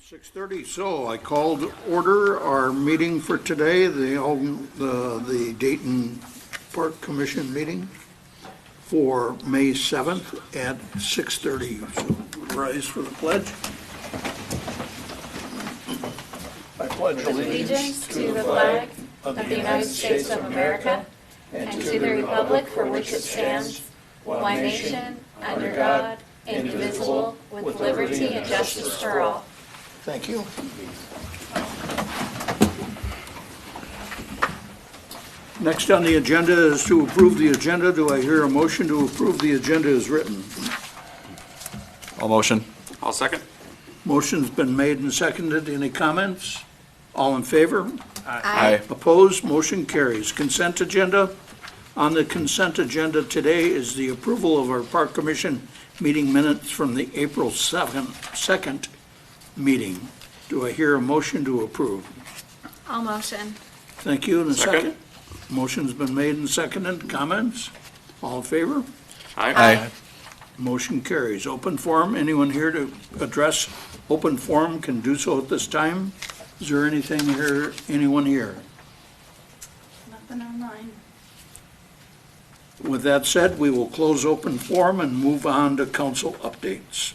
6:30, so I called order our meeting for today, the Dayton Park Commission meeting for May 7th at 6:30. So rise for the pledge. I pledge allegiance to the flag of the United States of America and to the republic for which it stands, one nation, under God, indivisible, with liberty and justice for all. Thank you. Next on the agenda is to approve the agenda. Do I hear a motion to approve the agenda as written? I'll motion. I'll second. Motion's been made and seconded. Any comments? All in favor? Aye. Opposed? Motion carries. Consent agenda. On the consent agenda today is the approval of our Park Commission meeting minutes from the April 2nd meeting. Do I hear a motion to approve? I'll motion. Thank you. And a Second. second? Motion's been made and seconded. Comments? All in favor? Aye. Motion carries. Open forum. Anyone here to address open forum can do so at this time. Is there anything here, anyone here? Nothing online. With that said, we will close open forum and move on to council updates.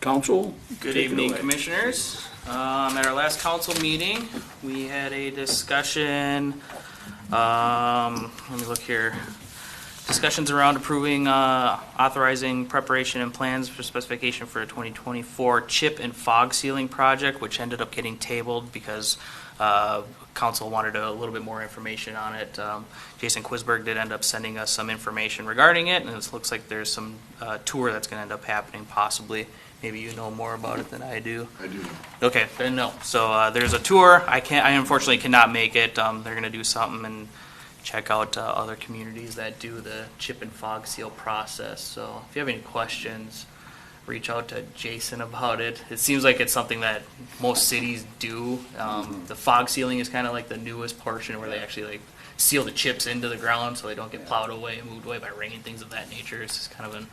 Council? Good take it evening, away. Commissioners. At our last council meeting, we had a discussion, let me look here. Discussions around approving, authorizing preparation and plans for specification for a 2024 chip and fog sealing project, which ended up getting tabled because council wanted a little bit more information on it. Jason Quisberg did end up sending us some information regarding it, and it looks like there's some tour that's going to end up happening possibly. Maybe you know more about it than I do. I do. Okay, then no. So there's a tour. I unfortunately cannot make it. They're going to do something and check out other communities that do the chip and fog seal process. So if you have any questions, reach out to Jason about it. It seems like it's something that most cities do. The fog sealing is kind of like the newest portion where they actually like seal the chips into the ground so they don't get plowed away and moved away by rain, things of that nature. It's just kind of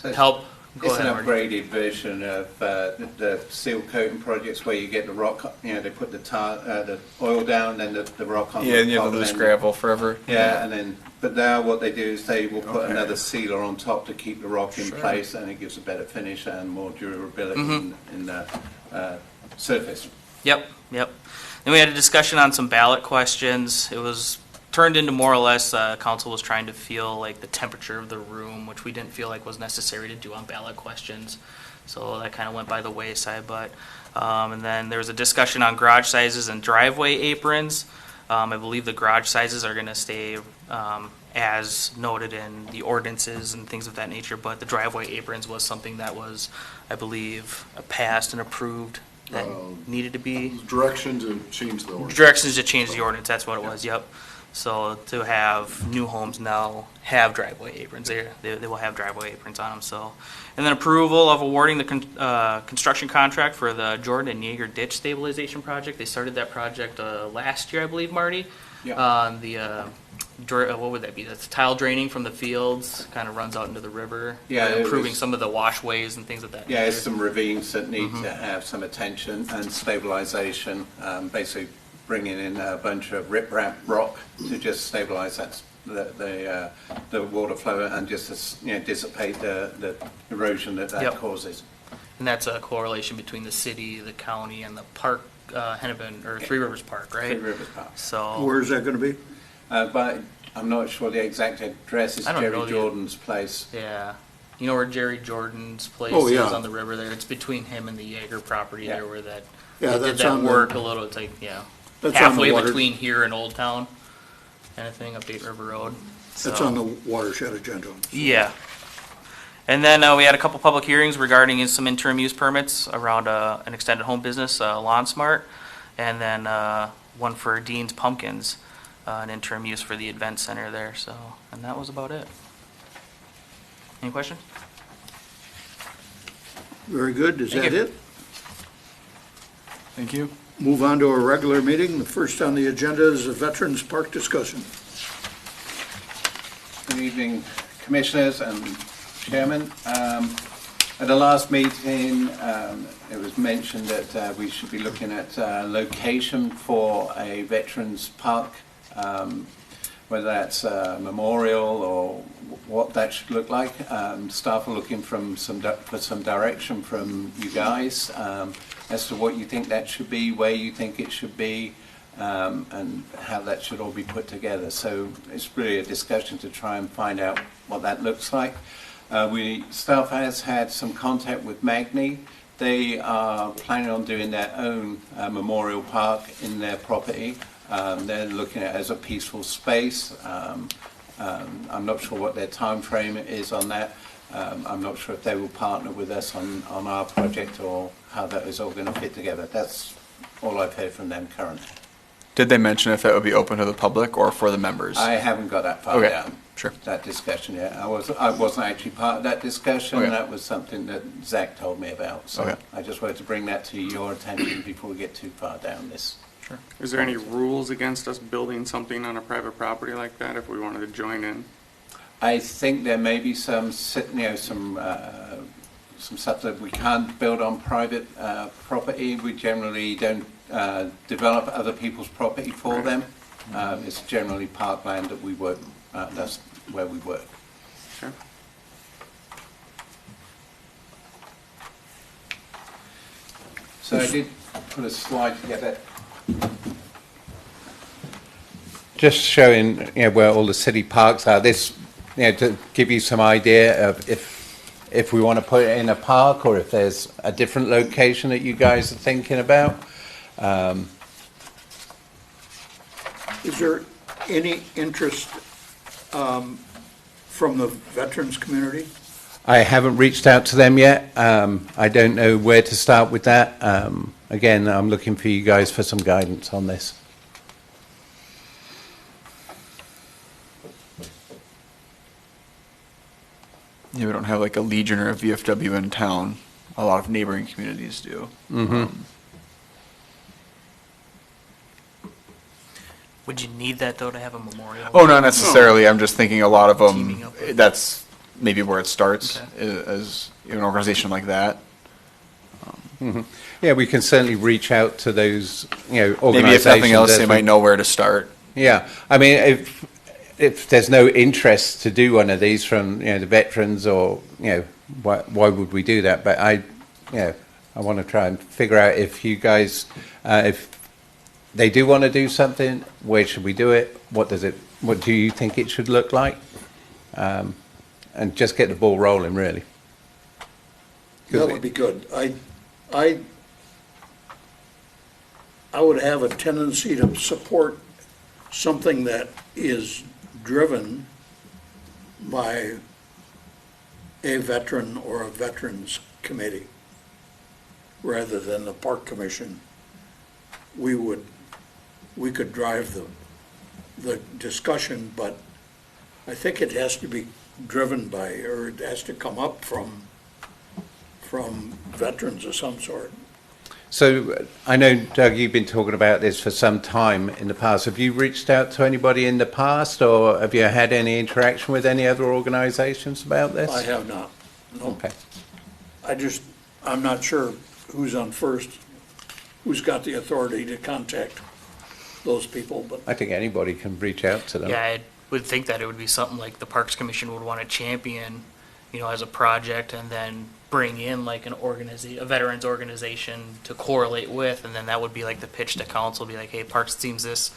So an help. Go It's ahead, an Marty. upgraded version of the seal coating projects where you get the rock, they put the oil down, then the rock on. Yeah, and you have the loose gravel forever. Yeah, and then, but now what they do is they will put another sealer on top to keep the rock in place, and it gives a better finish and more durability in the surface. Yep. Then we had a discussion on some ballot questions. It was turned into more or less, council was trying to feel like the temperature of the room, which we didn't feel like was necessary to do on ballot questions. So that kind of went by the wayside, but, and then there was a discussion on garage sizes and driveway aprons. I believe the garage sizes are gonna stay, as noted in the ordinances and things of that nature, but the driveway aprons was something that was, I believe, passed and approved that needed to be. Direction to change the order. Directions to change the ordinance, that's what it was, yep. So to have new homes now have driveway aprons, they will have driveway aprons on them, so. And then approval of awarding the construction contract for the Jordan and Yeager ditch stabilization project. They started that project last year, I believe, Marty? Yeah. On what would that be? That's tile draining from the fields, kind of runs out into the river. Yeah, it Improving was- some of the washways and things of that Yeah, nature. there's some ravines that need to have some attention and stabilization, basically bringing in a bunch of riprap rock to just stabilize that, the water flow and just dissipate the erosion that Yep. causes. And that's a correlation between the city, the county, and the park, Hennepin, or Three Rivers Park, Three right? Rivers Park. So, Where's that gonna be? But I'm not sure the exact address. It's I don't know Jerry the- Jordan's place. yeah. You know where Jerry Jordan's place Oh, yeah. is on the river there? It's between him and the Yeager property Yeah. there where that, Yeah, they did that's that on the- work a little, it's like, That's on the halfway water. between here and Old Town, kind of thing, up Dayton River Road. That's So- on the watershed agenda. Yeah. And then we had a couple public hearings regarding some interim use permits around an extended home business, Lawn Smart, and then one for Dean's Pumpkins, an interim use for the event center there. So, and that was about it. Any questions? Very good. Is Thank that you. it? Thank you. Move on to our regular meeting. The first on the agenda is the Veterans Park discussion. Good evening, Commissioners and Chairman. At the last meeting, it was mentioned that we should be looking at location for a veterans park, whether that's a memorial or what that should look like. Staff are looking for some direction from you guys as to what you think that should be, where you think it should be, and how that should all be put together. So it's really a discussion to try and find out what that looks like. Staff has had some contact with Magni. They are planning on doing their own memorial park in their property. They're looking at it as a peaceful space. I'm not sure what their time frame is on that. I'm not sure if they will partner with us on our project or how that is all going to fit together. That's all I've heard from them currently. Did they mention if that would be open to the public or for the members? I haven't got that far Okay, down. sure. That discussion yet. I wasn't actually part of that discussion. Okay. That was something that Zach told me about. So Okay. I just wanted to bring that to your attention before we get too far down this. Is there any rules against us building something on a private property like that if we wanted to join in? I think there may be some stuff that we can't build on private property. We generally don't develop other people's property for them. It's generally parkland that we work. That's where we work. Sure. So I did put a slide together, just showing where all the city parks are. This to give you some idea of if we want to put it in a park or if there's a different location that you guys are thinking about. Is there any interest from the veterans community? I haven't reached out to them yet. I don't know where to start with that. Again, I'm looking for you guys for some guidance on this. Yeah, we don't have like a Legion or a VFW in town. A lot of neighboring communities do. Would you need that, though, to have a memorial? Oh, not necessarily. I'm just thinking a lot of Teaming them, up with- that's maybe where it starts, Okay. as an organization like that. Yeah, we can certainly reach out to those, organizations. Maybe if nothing else, as they we- might know where to start. Yeah, I mean, if there's no interest to do one of these from the veterans, or why would we do that? But I want to try and figure out if you guys, if they do want to do something, where should we do it? What do you think it should look like? And just get the ball rolling, really. That would be good. I would have a tendency to support something that is driven by a veteran or a veterans committee, rather than the park commission. We could drive the discussion, but I think it has to be driven by, or it has to come up from veterans of some sort. So I know, Doug, you've been talking about this for some time in the past. Have you reached out to anybody in the past, or have you had any interaction with any other organizations about this? I have not, no. Okay. I'm not sure who's on first, who's got the authority to contact those people, but I think anybody can reach out to them. Yeah, I would think that it would be something like the Parks Commission would want to champion, as a project, and then bring in like a veterans organization to correlate with, and then that would be like the pitch to council, be like, hey, Parks seems this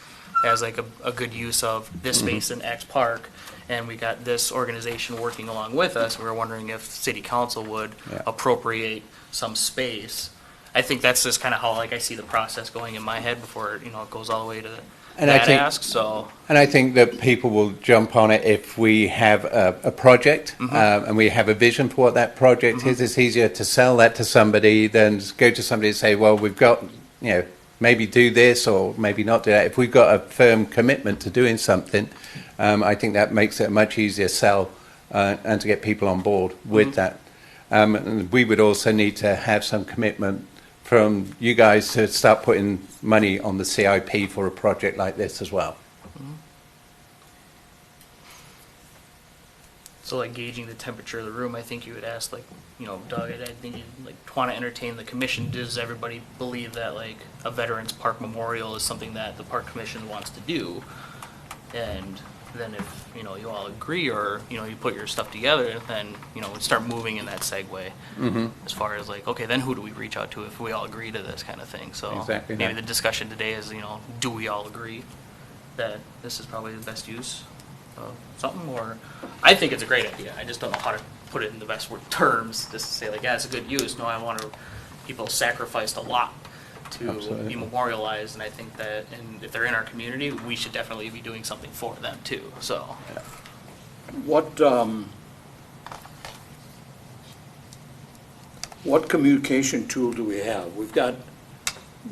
as like a good use of this space in X park, and we got this organization working along with us. We were wondering if city council would appropriate some space. I think that's just kind of how I see the process going in my head before it goes all the way to that ask. So, and I think that people will jump on it if we have a project and we have a vision for what that project is. It's easier to sell that to somebody than go to somebody and say, well, we've got, maybe do this or maybe not do that. If we've got a firm commitment to doing something, I think that makes it a much easier sell and to get people on board with that. And we would also need to have some commitment from you guys to start putting money on the CIP for a project like this as well. So like gauging the temperature of the room, I think you would ask like, you know, Doug, I think you'd like want to entertain the commission. Does everybody believe that like a Veterans Park Memorial is something that the Park Commission wants to do? And then if, you know, you all agree or, you know, you put your stuff together, then, you know, start moving in that segue. As far as like, okay, then who do we reach out to if we all agree to this kind of thing? So Exactly maybe that. the discussion today is, you know, do we all agree that this is probably the best use of something? Or I think it's a great idea. I just don't know how to put it in the best word terms, just to say like, yeah, it's a good use. No, I want to, people sacrificed a lot to Absolutely. be memorialized, and I think that, and if they're in our community, we should definitely be doing something for them too, so. What communication tool do we have? We've got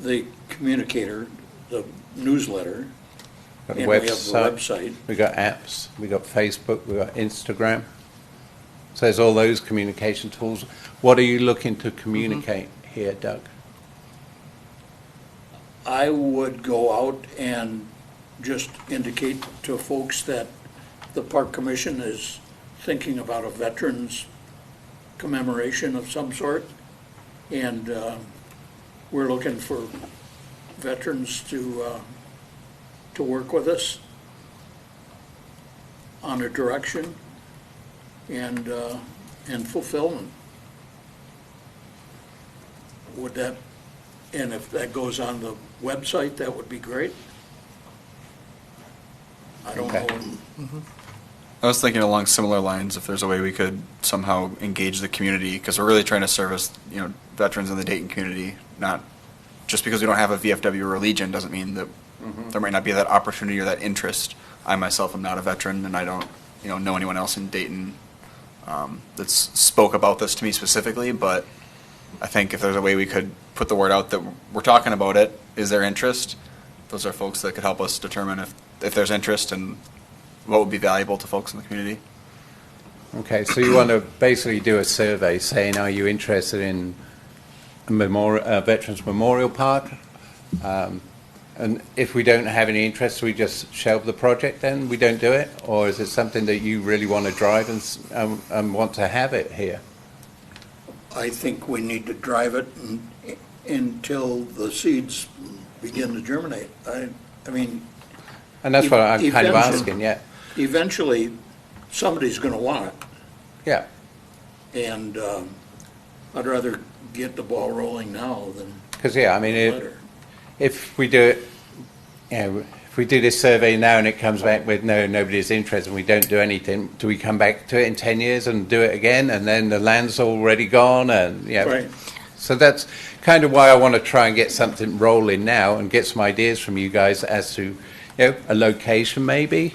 the communicator, the newsletter, Got and a we have the website. We got apps, we got Facebook, we got Instagram. So there's all those communication tools. What are you looking to communicate here, Doug? I would go out and just indicate to folks that the Park Commission is thinking about a veterans commemoration of some sort, and we're looking for veterans to work with us on a direction and fulfillment. Would that, and if that goes on the website, that would be great. I don't Okay. know. I was thinking along similar lines, if there's a way we could somehow engage the community, because we're really trying to service, you know, veterans in the Dayton community. Not just because we don't have a VFW or a Legion doesn't mean that there might not be that opportunity or that interest. I myself am not a veteran, and I don't, you know anyone else in Dayton that spoke about this to me specifically. But I think if there's a way we could put the word out that we're talking about it, is there interest? Those are folks that could help us determine if there's interest and what would be valuable to folks in the community. Okay, so you want to basically do a survey saying, are you interested in a Veterans Memorial Park? And if we don't have any interest, we just shelve the project then? We don't do it? Or is it something that you really want to drive and want to have it here? I think we need to drive it until the seeds begin to germinate. I mean, And that's what I'm kind of Eventually. asking, yeah. eventually, somebody's going to want it, Yeah. and I'd rather get the ball rolling now than Because, yeah, I mean, later. if we do it, you know, if we do this survey now and it comes back with nobody's interested and we don't do anything, do we come back to it in 10 years and do it again and then the land's already gone? And yeah, Right. So that's kind of why I want to try and get something rolling now and get some ideas from you guys as to, a location maybe,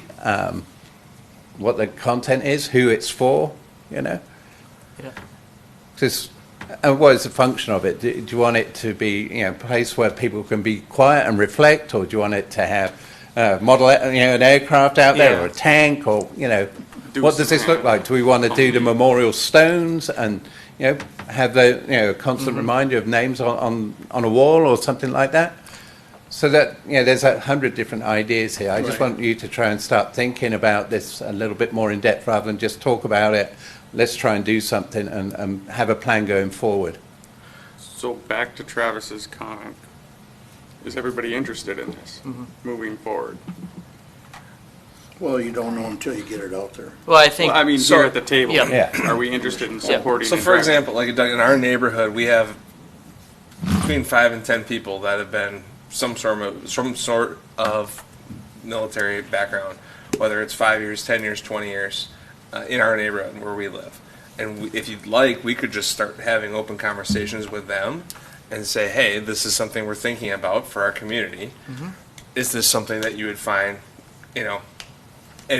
what the content is, who it's for, Yeah. Just, and what is the function of it? Do you want it to be, a place where people can be quiet and reflect, or do you want it to have model, an aircraft out there, Yeah. or a tank, or what does this look like? Do we want to do the memorial stones and have the a constant reminder of names on a wall or something like that? So that there's 100 different ideas here. I just Right. want you to try and start thinking about this a little bit more in depth rather than just talk about it. Let's try and do something and have a plan going forward. So back to Travis's comment. Is everybody interested in this moving forward? Well, you don't know until you get it out there. Well, I think. Well, I mean, So- here at the table, Yeah. are we interested in supporting? So, and for driving? example, like Doug, in our neighborhood, we have between 5 and 10 people that have been some sort of military background, whether it's 5 years, 10 years, 20 years, in our neighborhood where we live. And if you'd like, we could just start having open conversations with them and say, hey, this is something we're thinking about for our community. Is this something that you would find, and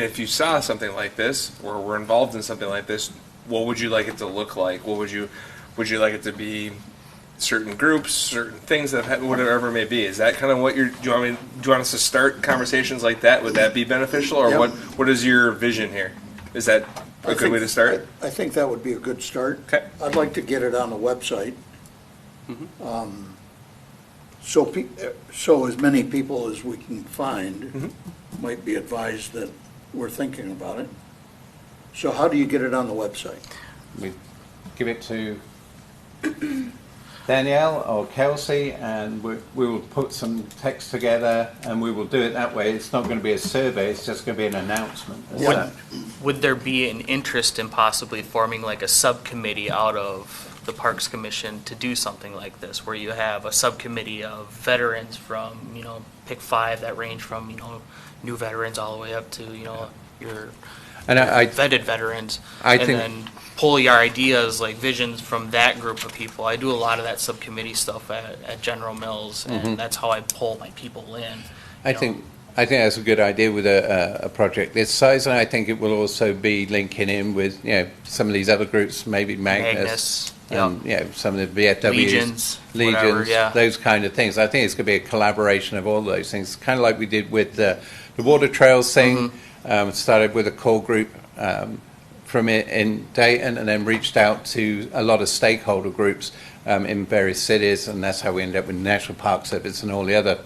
if you saw something like this, or were involved in something like this, what would you like it to look like? Would you like it to be certain groups, certain things that have, whatever it may be? Is that kind of what do you want us to start conversations like that? Would that be beneficial, or Yep. what is your vision here? Is that a good way to start? I think that would be a good start. Okay. I'd like to get it on the website. So as many people as we can find might be advised that we're thinking about it. So how do you get it on the website? We give it to Danielle or Kelsey, and we will put some text together, and we will do it that way. It's not going to be a survey, it's just going to be an announcement. as Would, such. would there be an interest in possibly forming like a subcommittee out of the Parks Commission to do something like this, where you have a subcommittee of veterans from, pick 5 that range from, new veterans all the way up to, your And I vetted veterans, I and think- then pull your ideas, like visions from that group of people. I do a lot of that subcommittee stuff at General Mills, and that's how I pull my people in. I think that's a good idea with a project this size, and I think it will also be linking in with some of these other groups, maybe Magnus, some of the VFWs, Legions, whatever, those kind of things. I think it's going to be a collaboration of all those things, kind of like we did with the water trails thing. Started with a core group from it in Dayton, and then reached out to a lot of stakeholder groups in various cities, and that's how we ended up with National Park Service and all the other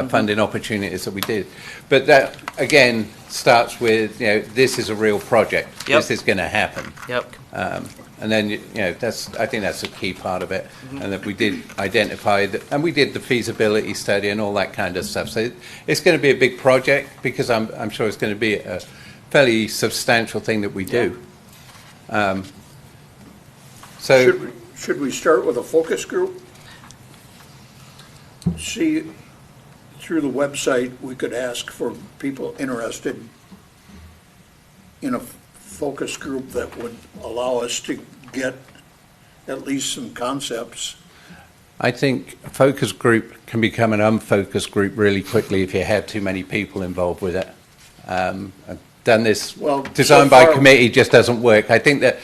funding opportunities that we did. But that again starts with this is a real project. Yep. This is going to happen. Yep. And then I think that's a key part of it, and that we did identify that, and we did the feasibility study and all that kind of stuff. So it's going to be a big project, because I'm sure it's going to be a fairly substantial thing that we do. So Should we start with a focus group? See, through the website, we could ask for people interested in a focus group that would allow us to get at least some concepts. I think a focus group can become an unfocused group really quickly if you have too many people involved with it. I've done this. Well, Design so by far- committee just doesn't work. I think that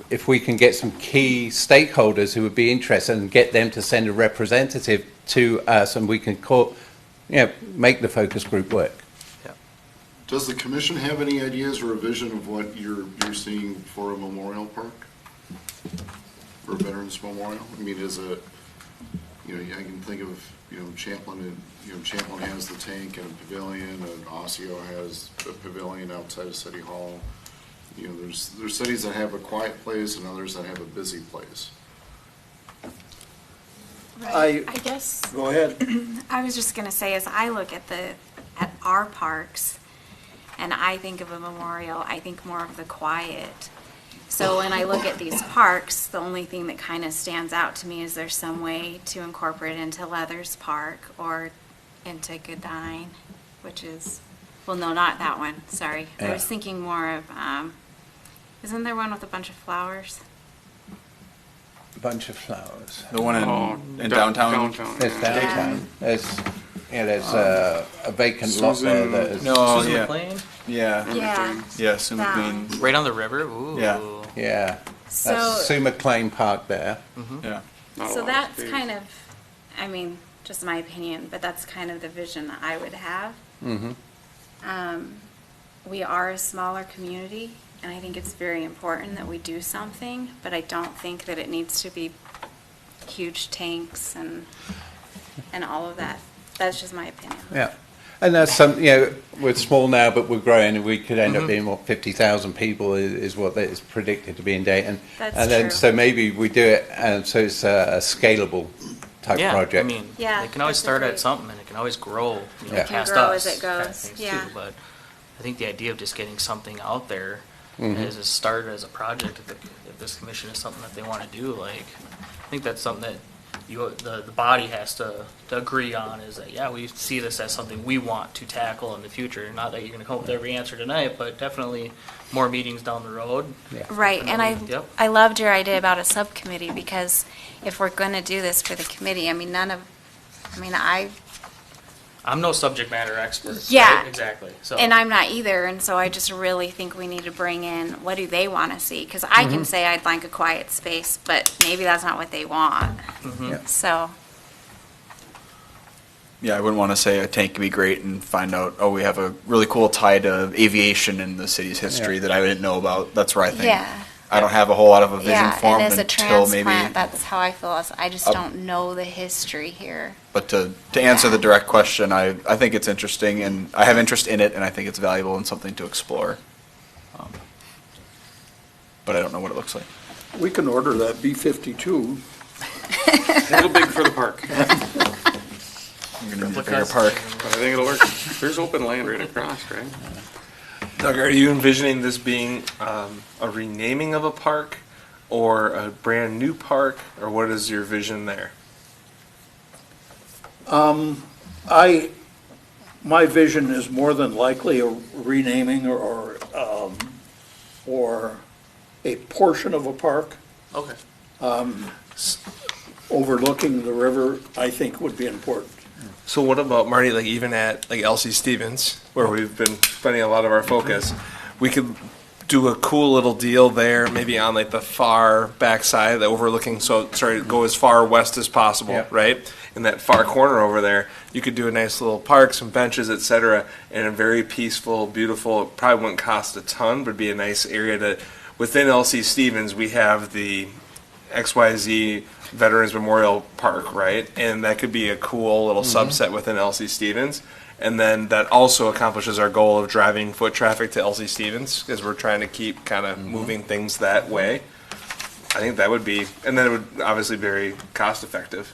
if we can get some key stakeholders who would be interested and get them to send a representative to us, and we can make the focus group work. Does the commission have any ideas or a vision of what you're seeing for a memorial park? For a Veterans Memorial? I mean, is it, I can think of, Champlin, Champlin has the tank and a pavilion, and Osseo has a pavilion outside of City Hall. There's cities that have a quiet place and others that have a busy place. I guess Go ahead. I was just gonna say, as I look at our parks, and I think of a memorial, I think more of the quiet. So when I look at these parks, the only thing that kind of stands out to me is there's some way to incorporate into Leathers Park or into Godine, which is, well, no, not that one, sorry. I was thinking more of, isn't there one with a bunch of flowers? Bunch of flowers. The one in downtown? There's Yeah. downtown. There's a vacant lot there Susan- that is. No, Susan yeah. McLean? Yeah. Yeah. Yeah, Sue That McLean. Right on the river? Ooh. Yeah. Yeah. So, That's Sue McLean Park there. Yeah. Not a so lot of that's space. kind of, I mean, just my opinion, but that's kind of the vision that I would have. We are a smaller community, and I think it's very important that we do something, but I don't think that it needs to be huge tanks and all of that. That's just my opinion. Yeah. And that's some, we're small now, but we're growing, and we could end up being, 50,000 people is what is predicted to be in Dayton. That's and then, true. so maybe we do it, and so it's a scalable type Yeah, project. I mean, Yeah, it can always that's start great. at something, and it can always grow. Yeah. It can past grow us as it kind of goes, things yeah. too, but I think the idea of just getting something out there as a start, as a project, if this commission is something that they want to do, like, I think that's something that the body has to agree on, is that, yeah, we see this as something we want to tackle in the future. Not that you're going to come up with every answer tonight, but definitely more meetings down the road. Right, and Yep. I loved your idea about a subcommittee, because if we're going to do this for the committee, I'm no subject matter expert. Yeah. Right? Exactly. So. and I'm not either, and so I just really think we need to bring in, what do they want to see? Because I can say I'd like a quiet space, but maybe that's not what they want. Yeah. So, Yeah, I wouldn't want to say a tank could be great and find out, oh, we have a really cool tie to aviation in the city's history Yeah. that I didn't know about. That's where I think yeah. I don't have a whole lot of a vision Yeah, for and them as a until maybe. transplant, that's how I feel. I just Up- don't know the history here. But to answer the direct question, I think it's interesting, and I have interest in it, and I think it's valuable and something to explore. But I don't know what it looks like. We can order that B-52. A little big for the park, You're gonna need a bigger park. but I think it'll work. There's open land right across, right? Doug, are you envisioning this being a renaming of a park or a brand new park, or what is your vision there? My vision is more than likely a renaming or a portion of a park Okay. overlooking the river, I think would be important. So what about, Marty, like even at like Elsie Stevens, where we've been spending a lot of our focus, we could do a cool little deal there, maybe on like the far backside, the overlooking, so sorry, go as far west as possible, Yeah. right? In that far corner over there, you could do a nice little park, some benches, etc., and a very peaceful, beautiful, it probably wouldn't cost a ton, but be a nice area to, within Elsie Stevens, we have the XYZ Veterans Memorial Park, right? And that could be a cool little subset within Elsie Stevens. And then that also accomplishes our goal of driving foot traffic to Elsie Stevens, because we're trying to keep kind of moving things that way. I think that would be, and then it would obviously be very cost effective.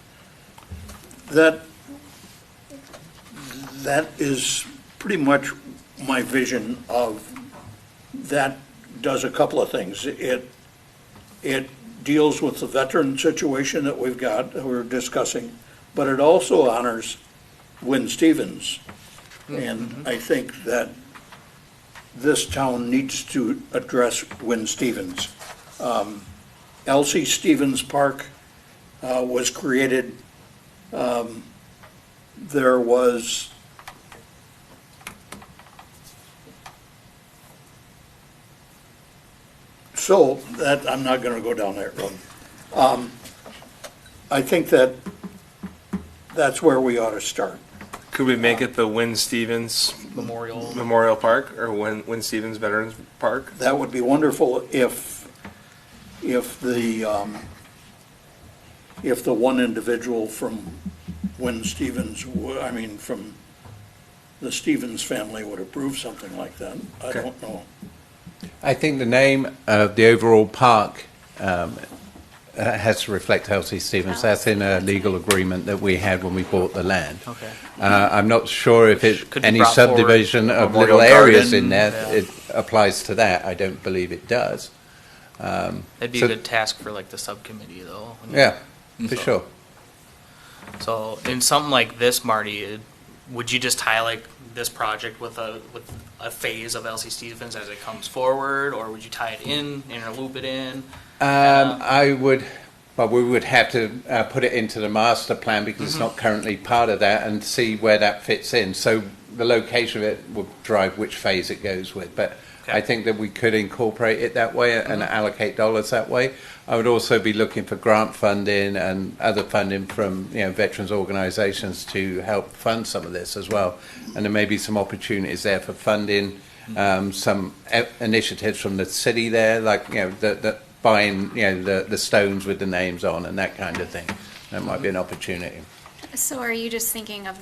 That is pretty much my vision of, that does a couple of things. It deals with the veteran situation that we're discussing, but it also honors Wynn Stevens. And I think that this town needs to address Wynn Stevens. Elsie Stevens Park was created, there was so that, I'm not going to go down that road. I think that's where we ought to start. Could we make it the Wynn Stevens Memorial. Park, or Wynn Stevens Veterans Park? That would be wonderful if the one individual from Wynn Stevens, from the Stevens family would approve something like that. I Okay. don't know. I think the name of the overall park has to reflect Elsie Stevens. That's in a legal agreement that we had when we bought the land. Okay. I'm not sure if Could be any brought forward. subdivision of Memorial little areas Garden. in there, Yeah. it applies to that. I don't believe it does. That'd be So- a good task for like the subcommittee though. Yeah, for sure. So in something like this, Marty, would you just highlight this project with a phase of Elsie Stevens as it comes forward, or would you tie it in, interloop it in? I would, but we would have to put it into the master plan because it's not currently part of that, and see where that fits in. So the location of it will drive which phase it goes with. But Okay. I think that we could incorporate it that way and allocate dollars that way. I would also be looking for grant funding and other funding from veterans organisations to help fund some of this as well. And there may be some opportunities there for funding, some initiatives from the city there, like the buying the stones with the names on and that kind of thing. That might be an opportunity. So are you just thinking of,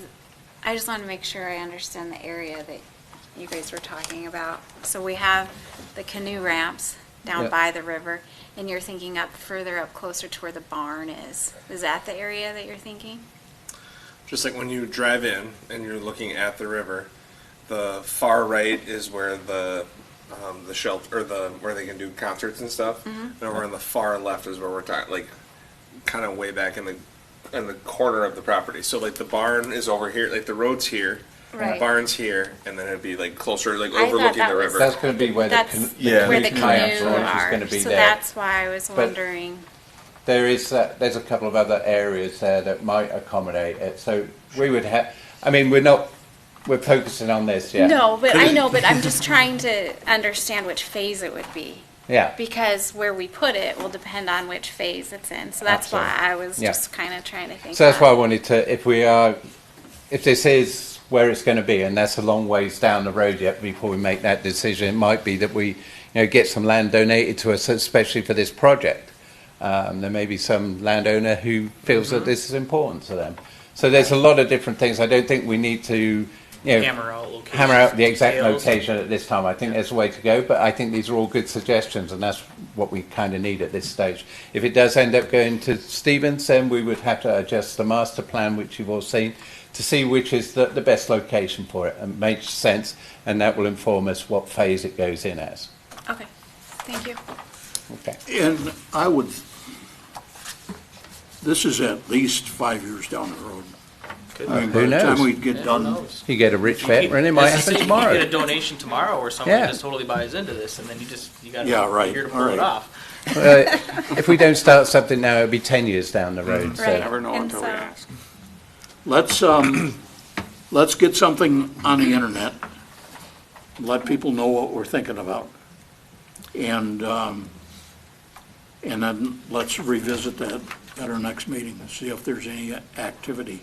I just want to make sure I understand the area that you guys were talking about. So we have the canoe ramps down Yeah. by the river, and you're thinking further up closer to where the barn is. Is that the area that you're thinking? Just like when you drive in and you're looking at the river, the far right is where the shelter, or where they can do concerts and stuff. And over on the far left is where we're talking, like kind of way back in the corner of the property. So like the barn is over here, like the road's here, Right. the barn's here, and then it'd be like closer, like I thought overlooking that the was- river. That's going to be where That's Yeah. where the kayak canoe launch is are. going to be So there. that's why I was But- wondering. There's a couple of other areas there that might accommodate it. So we would have. I mean, we're focusing on this, yeah. No, but I know, but I'm just trying to understand which phase it would be. Yeah. Because where we put it will depend on which phase it's in. So that's why I was Yeah. just kind of trying to think. So that's that. why I wanted to, if this is where it's going to be, and that's a long ways down the road yet before we make that decision, it might be that we get some land donated to us, especially for this project. There may be some landowner who feels that this is important to them. So there's a lot of different things. I don't think we need to Hammer out location. hammer out the exact details. location at this time. I think that's the way to go, but I think these are all good suggestions, and that's what we kind of need at this stage. If it does end up going to Stevens, then we would have to adjust the master plan, which you've all seen, to see which is the best location for it, and makes sense, and that will inform us what phase it goes in as. Okay, thank you. Okay. And this is at least 5 years down the road. Good. I mean, Who by the time knows? we get Who done, knows? You get a rich veteran, it might As I happen say, tomorrow. You get a donation tomorrow, or someone Yeah. just totally buys into this, and then you got Yeah, right, here to all pull right. it off. If we don't start something now, it'll be 10 years down the road. So. Right. Never know And until we so- ask. let's get something on the internet. Let people know what we're thinking about. And then let's revisit that at our next meeting and see if there's any activity.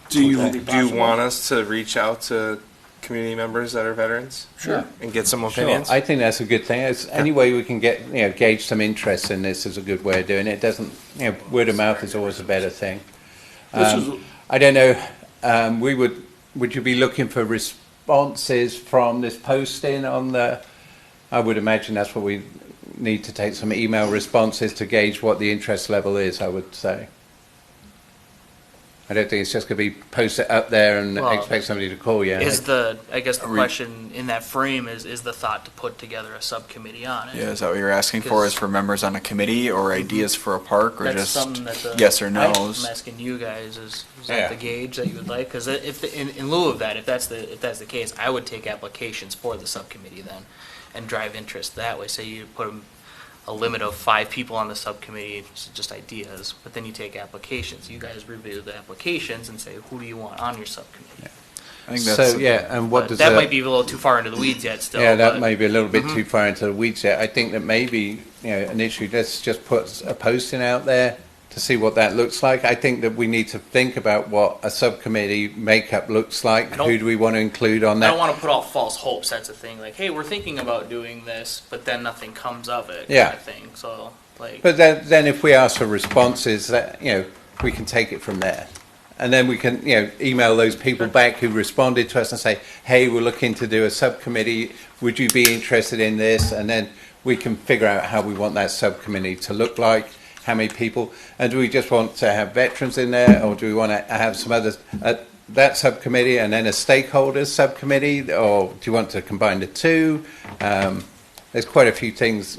Do you Would that be possible? want us to reach out to community members that are veterans? Sure. And get some Sure. opinions? I think that's a good thing. It's any way we can get, gauge some interest in this is a good way of doing it. It doesn't, word of mouth is always a better thing. This is, I don't know, would you be looking for responses from this posting on I would imagine that's what we need to take, some email responses to gauge what the interest level is, I would say. I don't think it's just going to be posted up there and Well, expect somebody to call you. I guess the question in that frame is the thought to put together a subcommittee on it. Yeah, is that what you're asking for, is for members on a committee, or ideas for a park, or That's just something that the. yes or I'm no's? asking you guys, is Yeah. that the gauge that you would like? Because if, in lieu of that, if that's the case, I would take applications for the subcommittee then, and drive interest that way. Say you put a limit of 5 people on the subcommittee, just ideas, but then you take applications. You guys review the applications and say, who do you want on your subcommittee? I think that's So, and what But does that might be a little too far into the weeds yet still. Yeah, that but- may be a little bit too far into the weeds yet. I think that maybe, an issue, let's just put a posting out there to see what that looks like. I think that we need to think about what a subcommittee makeup looks like. I don't- Who do we want to include on I that? don't want to put out false hopes. That's the thing. Like, hey, we're thinking about doing this, but then nothing comes of it. Yeah. Kind of thing. So, like, But then if we ask for responses, that, we can take it from there. And then we can, email those people back who responded to us and say, hey, we're looking to do a subcommittee. Would you be interested in this? And then we can figure out how we want that subcommittee to look like, how many people. And do we just want to have veterans in there, or do we want to have some others at that subcommittee and then a stakeholders subcommittee, or do you want to combine the two? There's quite a few things.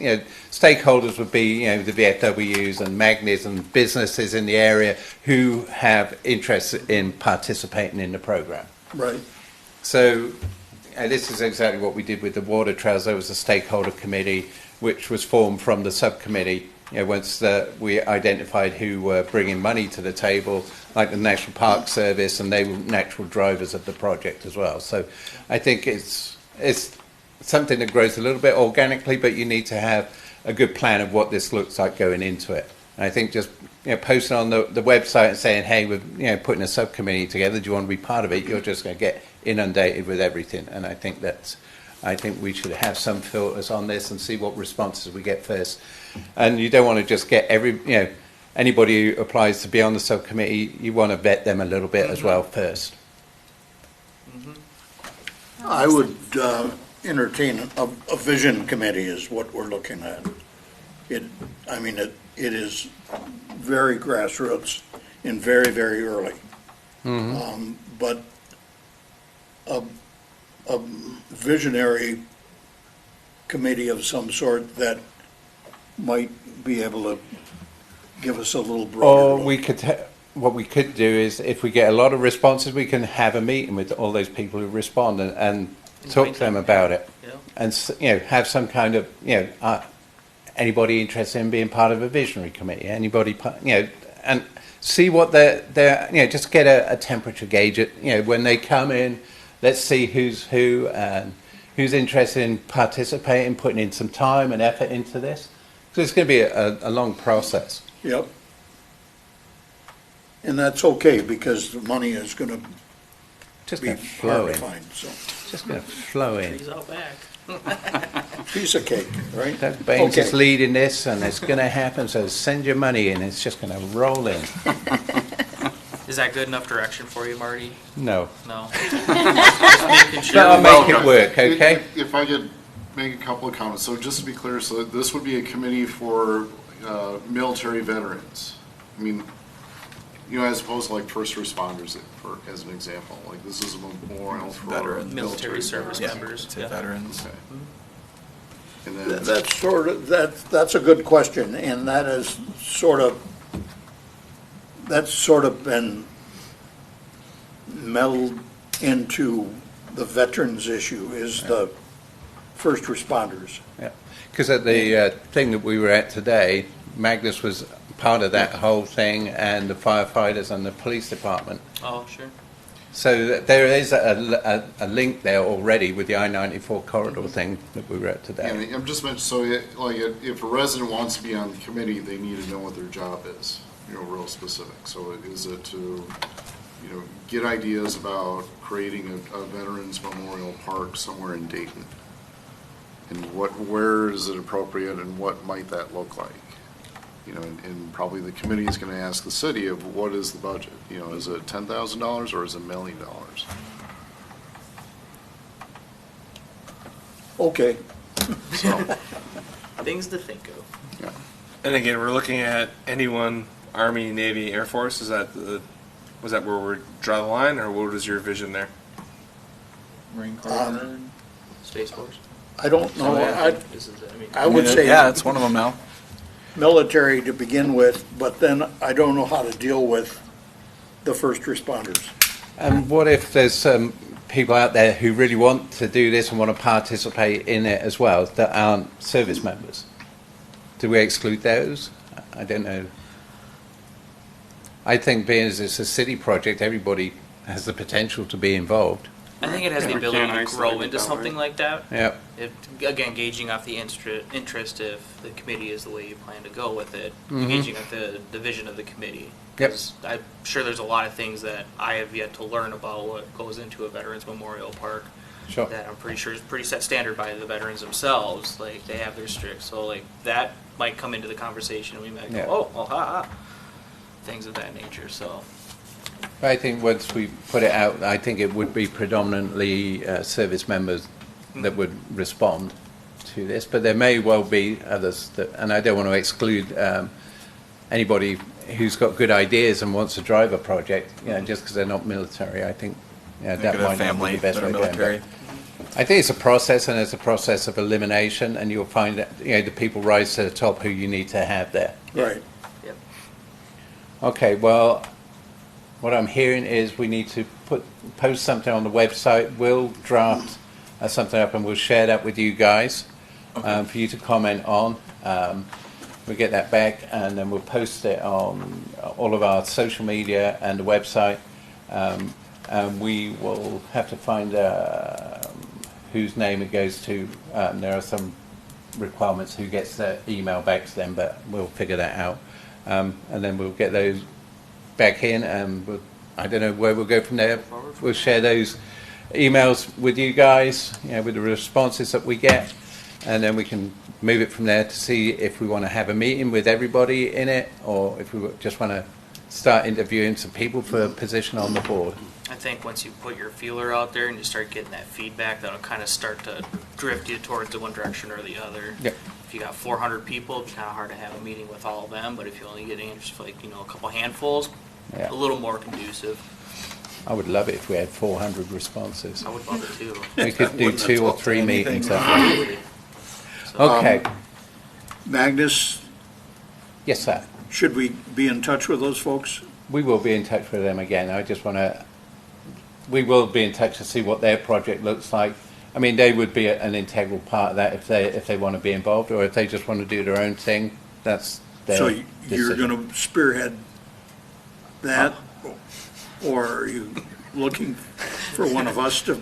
Stakeholders would be, the VFWs and Magnis and businesses in the area who have interest in participating in the program. right. So this is exactly what we did with the water trails. There was a stakeholder committee which was formed from the subcommittee. Once we identified who were bringing money to the table, like the National Park Service, and they were natural drivers of the project as well. So I think it's something that grows a little bit organically, but you need to have a good plan of what this looks like going into it. And I think just posting on the website and saying, hey, we're putting a subcommittee together, do you want to be part of it? You're just going to get inundated with everything. And I think we should have some filters on this and see what responses we get first. And you don't want to just get anybody who applies to be on the subcommittee, you want to vet them a little bit as well first. I would entertain a vision committee is what we're looking at. It is very grassroots and very, very early. But a visionary committee of some sort that might be able to give us a little broader Or look. we could, what we could do is, if we get a lot of responses, we can have a meeting with all those people who respond and talk to them about it. Yeah. And have some kind of anybody interested in being part of a visionary committee, anybody and see what they're just get a temperature gauge it when they come in. Let's see who's who and who's interested in participating, putting in some time and effort into this. So it's going to be a long process. Yep. And that's okay, because the money is gonna Just be going to flow hard to in. find, so. Just going to flow in. He's out back. Piece of cake, right? That Baines is Okay. leading this, and it's going to happen. So send your money in; it's just going to roll in. Is that good enough direction for you, Marty? No. No? Just making sure. But I'll make it Okay. work, okay? If I could make a couple of comments. So just to be clear, so this would be a committee for military veterans. I mean, as opposed to like first responders, as an example. Like this is a memorial for Veterans. Military service members. To Yeah. veterans. Okay. And then, That's a good question, and that's sort of been melded into the veterans issue, is the first responders. Yeah, because at the thing that we were at today, Magnus was part of that whole thing, and the firefighters and the police department. Oh, sure. So there is a link there already with the I-94 corridor thing that we were at today. and I'm just mentioning, so if a resident wants to be on the committee, they need to know what their job is, real specific. So is it to, get ideas about creating a Veterans Memorial Park somewhere in Dayton? And where is it appropriate and what might that look like? And probably the committee is going to ask the city of what is the budget? Is it $10,000 or is it $1 million? Okay, So, Things to think of. yeah. And again, we're looking at anyone, Army, Navy, Air Force. Was that where we draw the line, or what was your vision there? Marine Corps. Space Force. I don't know, This is, I would say. Yeah, it's one of them now. Military to begin with, but then I don't know how to deal with the first responders. And what if there's some people out there who really want to do this and want to participate in it as well that aren't service members? Do we exclude those? I don't know. I think being as it's a city project, everybody has the potential to be involved. I think it has the We ability can't to grow isolate it into that something way. like that. Yeah. Again, gauging off the interest if the committee is the way you plan to go with it, gauging off the vision of the committee. Yep. 'Cause I'm sure there's a lot of things that I have yet to learn about what goes into a Veterans Memorial Park. Sure. That I'm pretty sure is pretty set standard by the veterans themselves. Like they have their strict, so like that might come into the conversation, and we might go, Yeah. oh, ha, things of that nature. So I think once we put it out, I think it would be predominantly service members that would respond to this, but there may well be others that, and I don't want to exclude anybody who's got good ideas and wants to drive a project, just because they're not military. I think that Could have might family not be the best that are way of going, military. but I think it's a process, and it's a process of elimination, and you'll find that the people rise to the top who you need to have there. Right. yep. Okay, well, what I'm hearing is we need to post something on the website. We'll draft something up and we'll share that with you guys for you to comment on. We'll get that back and then we'll post it on all of our social media and the website. And we will have to find whose name it goes to. There are some requirements who gets the email back to them, but we'll figure that out. And then we'll get those back in, and I don't know where we'll go from there. We'll share those emails with you guys, with the responses that we get, and then we can move it from there to see if we want to have a meeting with everybody in it, or if we just want to start interviewing some people for a position on the board. I think once you put your feeler out there and you start getting that feedback, that'll kind of start to drift you towards the one direction or the other. Yep. If you got 400 people, it'd be kind of hard to have a meeting with all of them, but if you only get in just like, a couple handfuls, Yeah. a little more conducive. I would love it if we had 400 responses. I would love it too. We could do 2 or 3 meetings. I think. Absolutely. So, Okay. Magnus, Yes, sir. should we be in touch with those folks? We will be in touch with them again. I just want to. We will be in touch to see what their project looks like. I mean, they would be an integral part of that if they want to be involved, or if they just want to do their own thing. That's their So you're decision. going to spearhead that, or are you looking for one of us to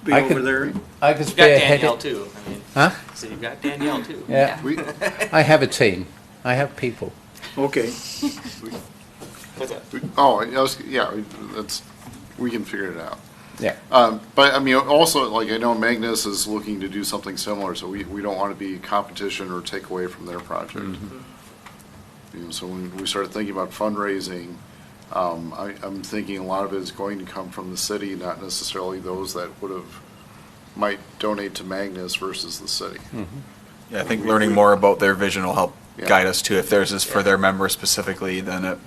be I over could- there? I could you've got spearhead Danielle it. too. I mean, Huh? so you've got Danielle too. Yeah. We, I have a team. I have people. Okay, we can figure it out. Yeah. But I mean, also, like, I know Magnus is looking to do something similar, so we don't want to be competition or take away from their project. So when we started thinking about fundraising, I'm thinking a lot of it is going to come from the city, not necessarily those that might donate to Magnus versus the city. Yeah, I think learning more about their vision will help Yeah. guide us too. If theirs is for their members specifically, then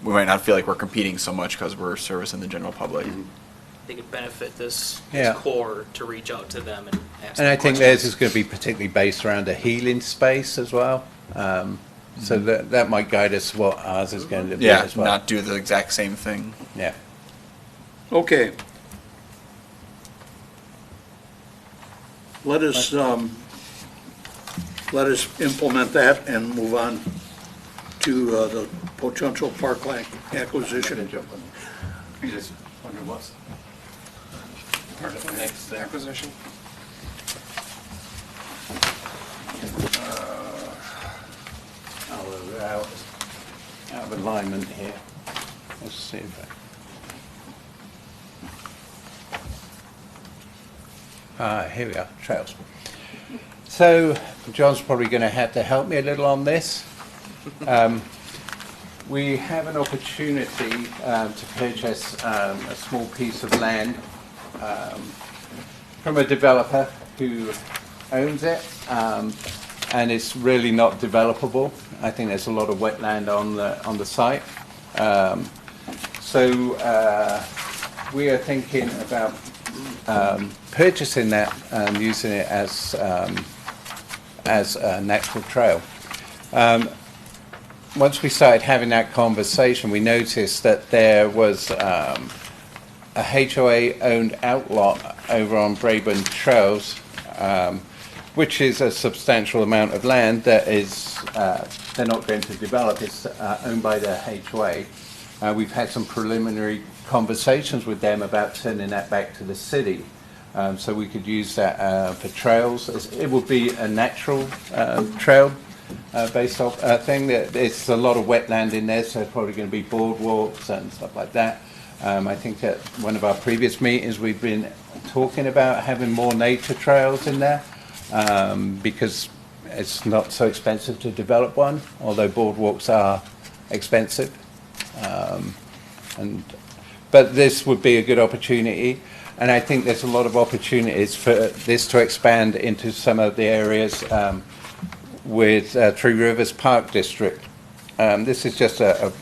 we might not feel like we're competing so much because we're servicing the general public. I think it benefit this Yeah. core to reach out to them and ask And I them think questions. theirs is going to be particularly based around a healing space as well. So that might guide us what ours is going to be Yeah, as well. not do the exact same thing. Yeah. Okay. Let us implement that and move on to the potential parkland acquisition. I just wonder what's part of the next Acquisition. Oh, we're out of alignment here. Let's see if here we are, trails. So John's probably going to have to help me a little on this. We have an opportunity to purchase a small piece of land from a developer who owns it, and it's really not developable. I think there's a lot of wetland on the site. So we are thinking about purchasing that and using it as a natural trail. Once we started having that conversation, we noticed that there was a HOA-owned outlot over on Braeburn Trails, which is a substantial amount of land that is they're not going to develop. It's owned by the HOA. We've had some preliminary conversations with them about sending that back to the city, so we could use that for trails. It would be a natural trail based off thing. There's a lot of wetland in there, so there's probably going to be boardwalks and stuff like that. I think at one of our previous meetings we've been talking about having more nature trails in there, because it's not so expensive to develop one, although boardwalks are expensive. But this would be a good opportunity, and I think there's a lot of opportunities for this to expand into some of the areas with Three Rivers Park District. This is just a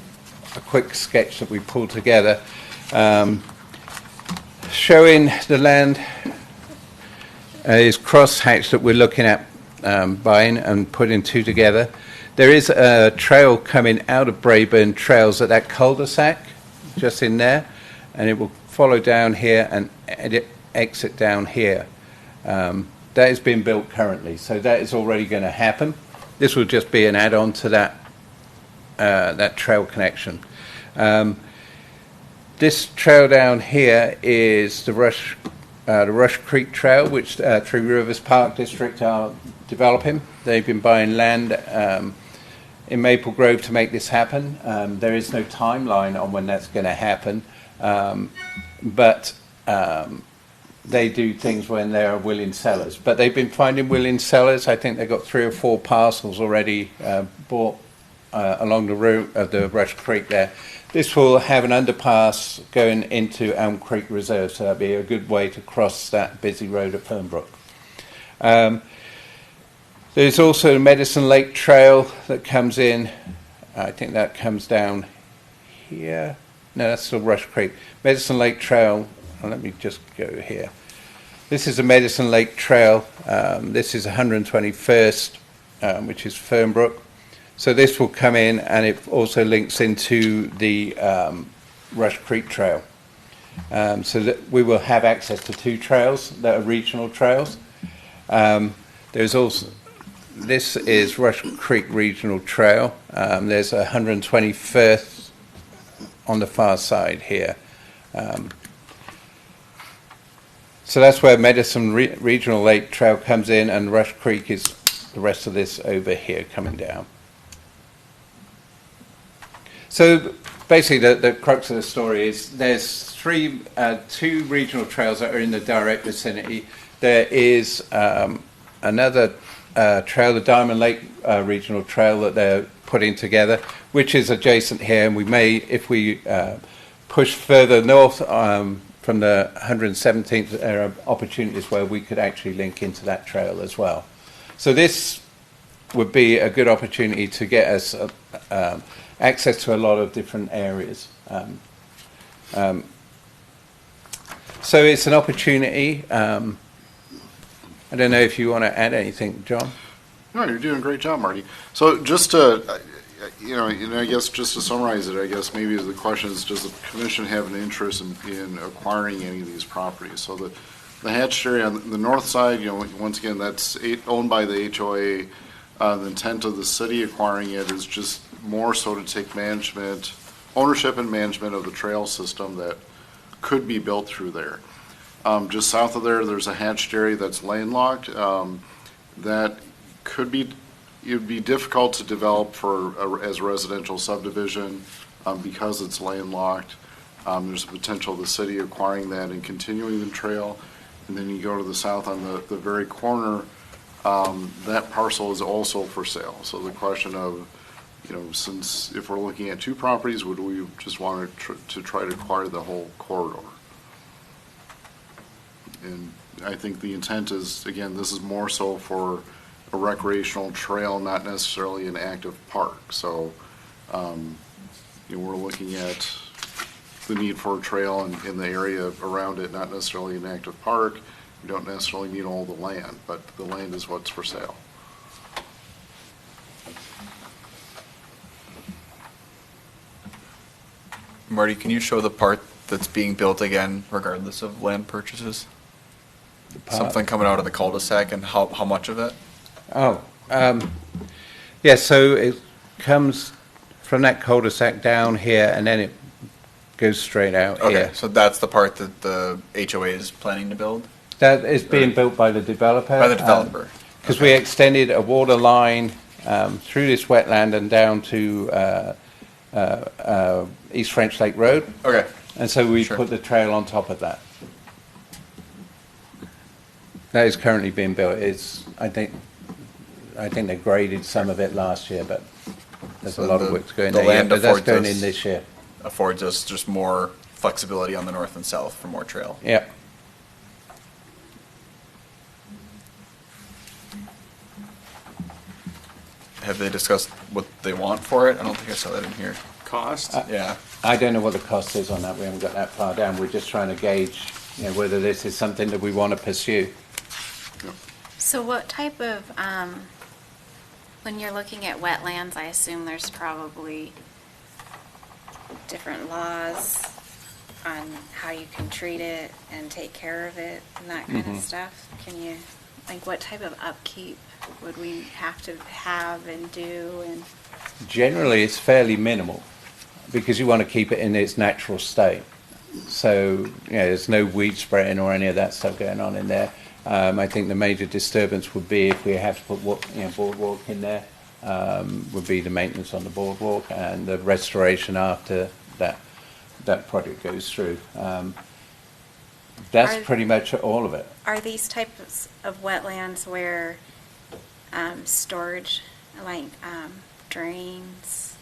quick sketch that we pulled together, showing the land is crosshatch that we're looking at buying and putting two together. There is a trail coming out of Braeburn Trails at that cul-de-sac, just in there, and it will follow down here and exit down here. That is being built currently, so that is already going to happen. This will just be an add-on to that trail connection. This trail down here is the Rush Creek Trail, which Three Rivers Park District are developing. They've been buying land in Maple Grove to make this happen. There is no timeline on when that's going to happen, but they do things when there are willing sellers. But they've been finding willing sellers. I think they've got 3 or 4 parcels already bought along the route of the Rush Creek there. This will have an underpass going into Elm Creek Reserve, so that'll be a good way to cross that busy road at Fernbrook. There's also the Medicine Lake Trail that comes in. I think that comes down here. No, that's still Rush Creek. Medicine Lake Trail, let me just go here. This is a Medicine Lake Trail. This is 121st, which is Fernbrook. So this will come in, and it also links into the Rush Creek Trail. So that we will have access to 2 trails that are regional trails. There's also, this is Rush Creek Regional Trail. There's 121st on the far side here. So that's where Medicine Regional Lake Trail comes in, and Rush Creek is the rest of this over here coming down. So basically the crux of the story is there's 2 regional trails that are in the direct vicinity. There is another trail, the Diamond Lake Regional Trail, that they're putting together, which is adjacent here, and we may, if we push further north from the 117th, there are opportunities where we could actually link into that trail as well. So this would be a good opportunity to get us access to a lot of different areas. So it's an opportunity. I don't know if you want to add anything, John. No, you're doing a great job, Marty. So just to, I guess just to summarize it, I guess maybe the question is, does the commission have an interest in acquiring any of these properties? So the hatched area on the north side, once again, that's owned by the HOA. The intent of the city acquiring it is just more so to take ownership and management of the trail system that could be built through there. Just south of there, there's a hatched area that's landlocked. That could be, it would be difficult to develop as a residential subdivision because it's landlocked. There's a potential of the city acquiring that and continuing the trail. And then you go to the south on the very corner, that parcel is also for sale. So the question of, since if we're looking at two properties, would we just want to try to acquire the whole corridor? And I think the intent is, again, this is more so for a recreational trail, not necessarily an active park. So, we're looking at the need for a trail in the area around it, not necessarily an active park. You don't necessarily need all the land, but the land is what's for sale. Marty, can you show the part that's being built again, regardless of land purchases? Something coming out of the cul-de-sac, and how much of it? Oh, yeah, so it comes from that cul-de-sac down here, and then it goes straight out Okay, here. so that's the part that the HOA is planning to build? That is being built by the developer. By the developer? Because we extended a water line through this wetland and down to East French Lake Road. Okay. And so we Sure. put the trail on top of that. That is currently being built. I think they graded some of it last year, but there's So a lot of the- work going the there. Yeah, land but that's affords going us- in this year. Affords us just more flexibility on the north and south for more trail. Yeah. Have they discussed what they want for it? I don't think I saw that in here. Cost? Yeah. I don't know what the cost is on that. We haven't got that far down. We're just trying to gauge, whether this is something that we want to pursue. So what type of, when you're looking at wetlands, I assume there's probably different laws on how you can treat it and take care of it and that kind of stuff. Can you, what type of upkeep would we have to have and do? And Generally, it's fairly minimal because you want to keep it in its natural state. So, there's no weed spraying or any of that stuff going on in there. I think the major disturbance would be if we have to put boardwalk in there, would be the maintenance on the boardwalk and the restoration after that project goes through. That's pretty much all of it. are these types of wetlands where storage, drains?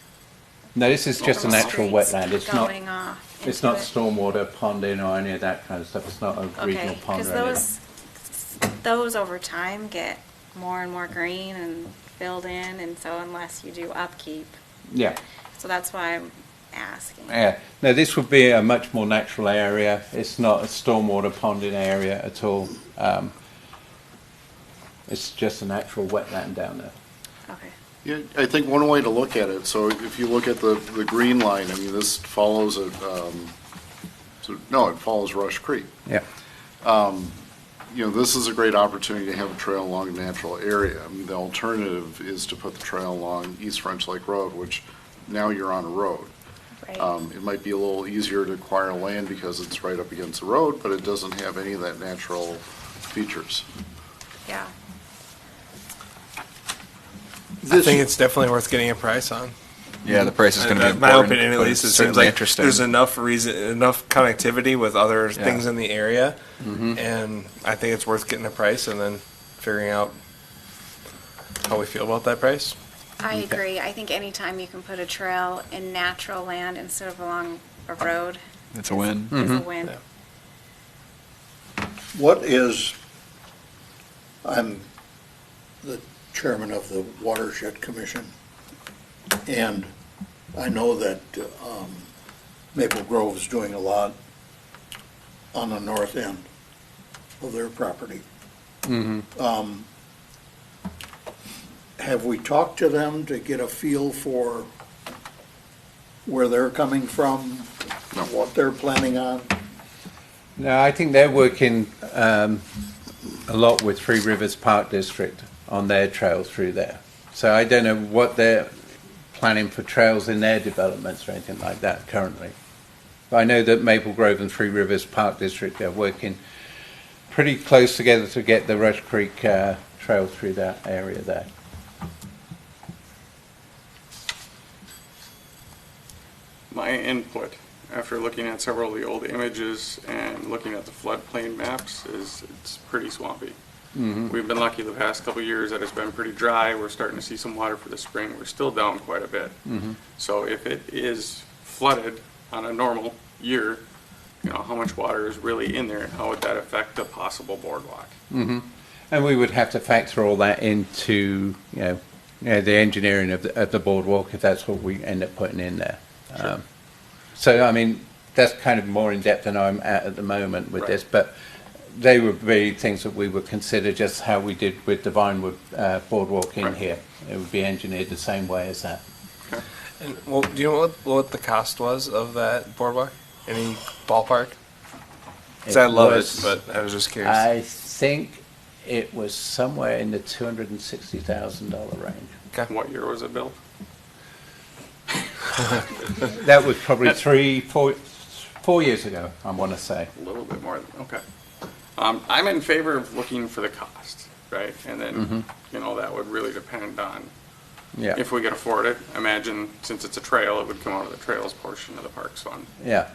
No, this is just a natural streets wetland. It's not. going off It's into not it? stormwater ponding or any of that kind of stuff. It's not a regional Okay, pond because or any of that. those over time get more and more green and filled in, and so unless you do upkeep, Yeah. so that's why I'm asking. Yeah. No, this would be a much more natural area. It's not a stormwater ponding area at all. It's just a natural wetland down there. Okay. Yeah, I think one way to look at it, so if you look at the green line, this follows it follows Rush Creek. Yeah. This is a great opportunity to have a trail along a natural area. The alternative is to put the trail along East French Lake Road, which now you're on a road. Right. It might be a little easier to acquire land because it's right up against the road, but it doesn't have any of that natural features. Yeah. I think it's definitely worth getting a price on. Yeah, the price is going to be important. My opinion, at but least, it it's seems certainly like interesting. there's enough connectivity with other Yeah. things in the area, and I think it's worth getting a price and then figuring out how we feel about that price. I agree. I think anytime you can put a trail in natural land instead of along a road It's a win. is a win. What is, I'm the chairman of the Watershed Commission, and I know that Maple Grove's doing a lot on the north end of their property. Have we talked to them to get a feel for where they're coming from, what they're planning on? No, I think they're working a lot with Three Rivers Park District on their trail through there. So I don't know what they're planning for trails in their developments or anything like that currently. But I know that Maple Grove and Three Rivers Park District are working pretty close together to get the Rush Creek trail through that area there. My input, after looking at several of the old images and looking at the floodplain maps, is it's pretty swampy. We've been lucky the past couple of years that it's been pretty dry. We're starting to see some water for the spring. We're still down quite a bit. So if it is flooded on a normal year, you know, how much water is really in there and how would that affect the possible boardwalk? And we would have to factor all that into, the engineering of the boardwalk if that's what we end up putting in there. So, I mean, that's kind of more in depth than I'm at the moment with this, but they would be things that we would consider just how we did with the Vinewood boardwalk in here. It would be engineered the same way as that. And well, do you know what the cost was of that boardwalk? Any ballpark? 'Cause I love it, but I was just curious. I think it was somewhere in the $260,000 range. What year was it built? That was probably 4 years ago, I want to say. A little bit more, okay. I'm in favor of looking for the cost, right? And then, you know, that would really depend on Yeah. if we could afford it. Imagine, since it's a trail, it would come out of the trails portion of the parks fund. Yeah.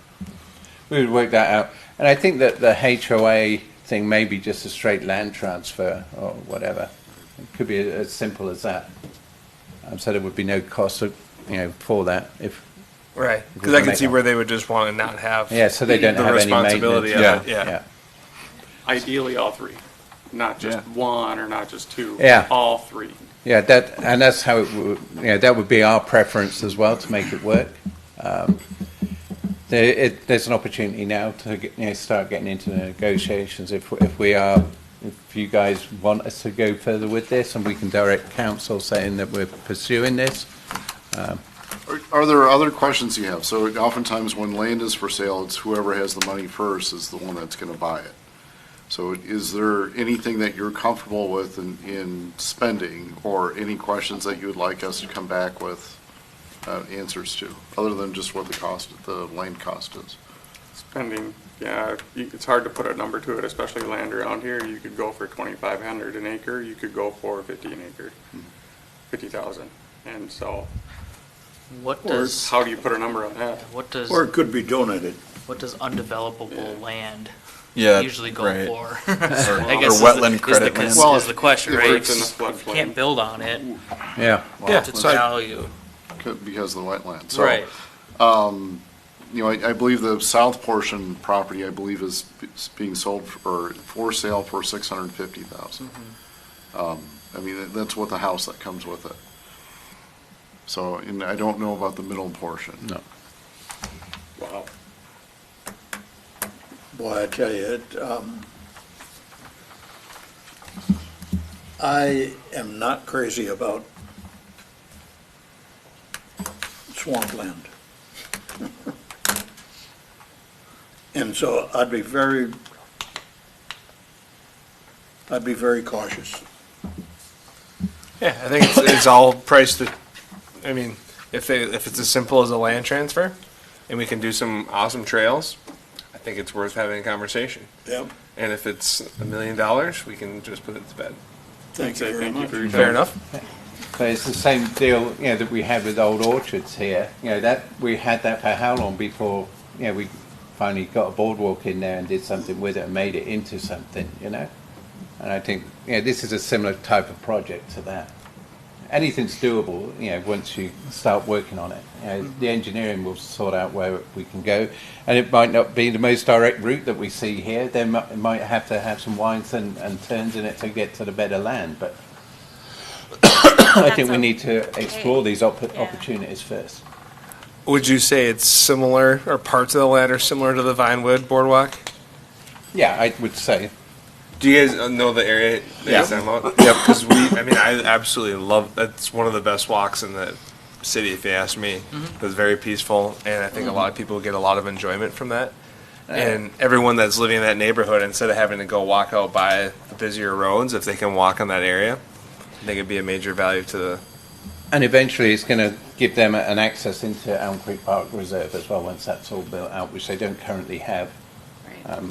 We would work that out. And I think that the HOA thing may be just a straight land transfer or whatever. It could be as simple as that. So there would be no cost, for that. Right, we because I can can make see them. where they would just want to not have Yeah, so they don't the have any responsibility maintenance. of it. Yeah. Ideally, all three, not just one or not just two. Yeah. All three. Yeah, that's how it would, that would be our preference as well to make it work. There's an opportunity now to start getting into the negotiations if you guys want us to go further with this and we can direct council saying that we're pursuing this. Are there other questions you have? So oftentimes when land is for sale, it's whoever has the money first is the one that's going to buy it. So is there anything that you're comfortable with in spending or any questions that you would like us to come back with answers to, other than just what the land cost is? Spending, yeah, it's hard to put a number to it, especially land around here. You could go for $2,500 an acre. You could go for $50 an acre, 50,000. And so, What does, how do you put a number on that? Or it could be donated. what does undevelopable land Yeah, usually go right. for? Or I guess wetland credit land. is the question, if right? it's in the floodplain. Can't build on it. Yeah. What's its value? Because of the wetland. So, Right. I believe the south portion property, I believe, is being sold for sale for $650,000. I mean, that's what the house that comes with it. So, and I don't know about the middle portion. No. Wow. Boy, I tell you, I am not crazy about swampland. And so I'd be very cautious. Yeah, I think it's all priced. I mean, if it's as simple as a land transfer, and we can do some awesome trails, I think it's worth having a conversation. Yep. And if it's $1 million, we can just put it to bed. Thank you very much. for your Fair time. enough. But it's the same deal, that we had with Old Orchards here. That we had that for how long before, we finally got a boardwalk in there and did something with it and made it into something, And I think, this is a similar type of project to that. anything's doable, once you start working on it. The engineering will sort out where we can go, and it might not be the most direct route that we see here. They might have to have some winds and turns in it to get to the better land, but I think we need to explore these opportunities first. Would you say it's similar, or parts of the land are similar to the Vinewood Boardwalk? Yeah, I would say. Do you guys know the area that you're talking about? Yeah, because I absolutely love, that's one of the best walks in the city, if you ask me. It's very peaceful, and I think a lot of people get a lot of enjoyment from that. And everyone that's living in that neighborhood, instead of having to go walk out by the busier roads, if they can walk on that area, I think it'd be a major value to the. And eventually it's going to give them an access into Elm Creek Park Reserve as well, once that's all built out, which they don't currently have,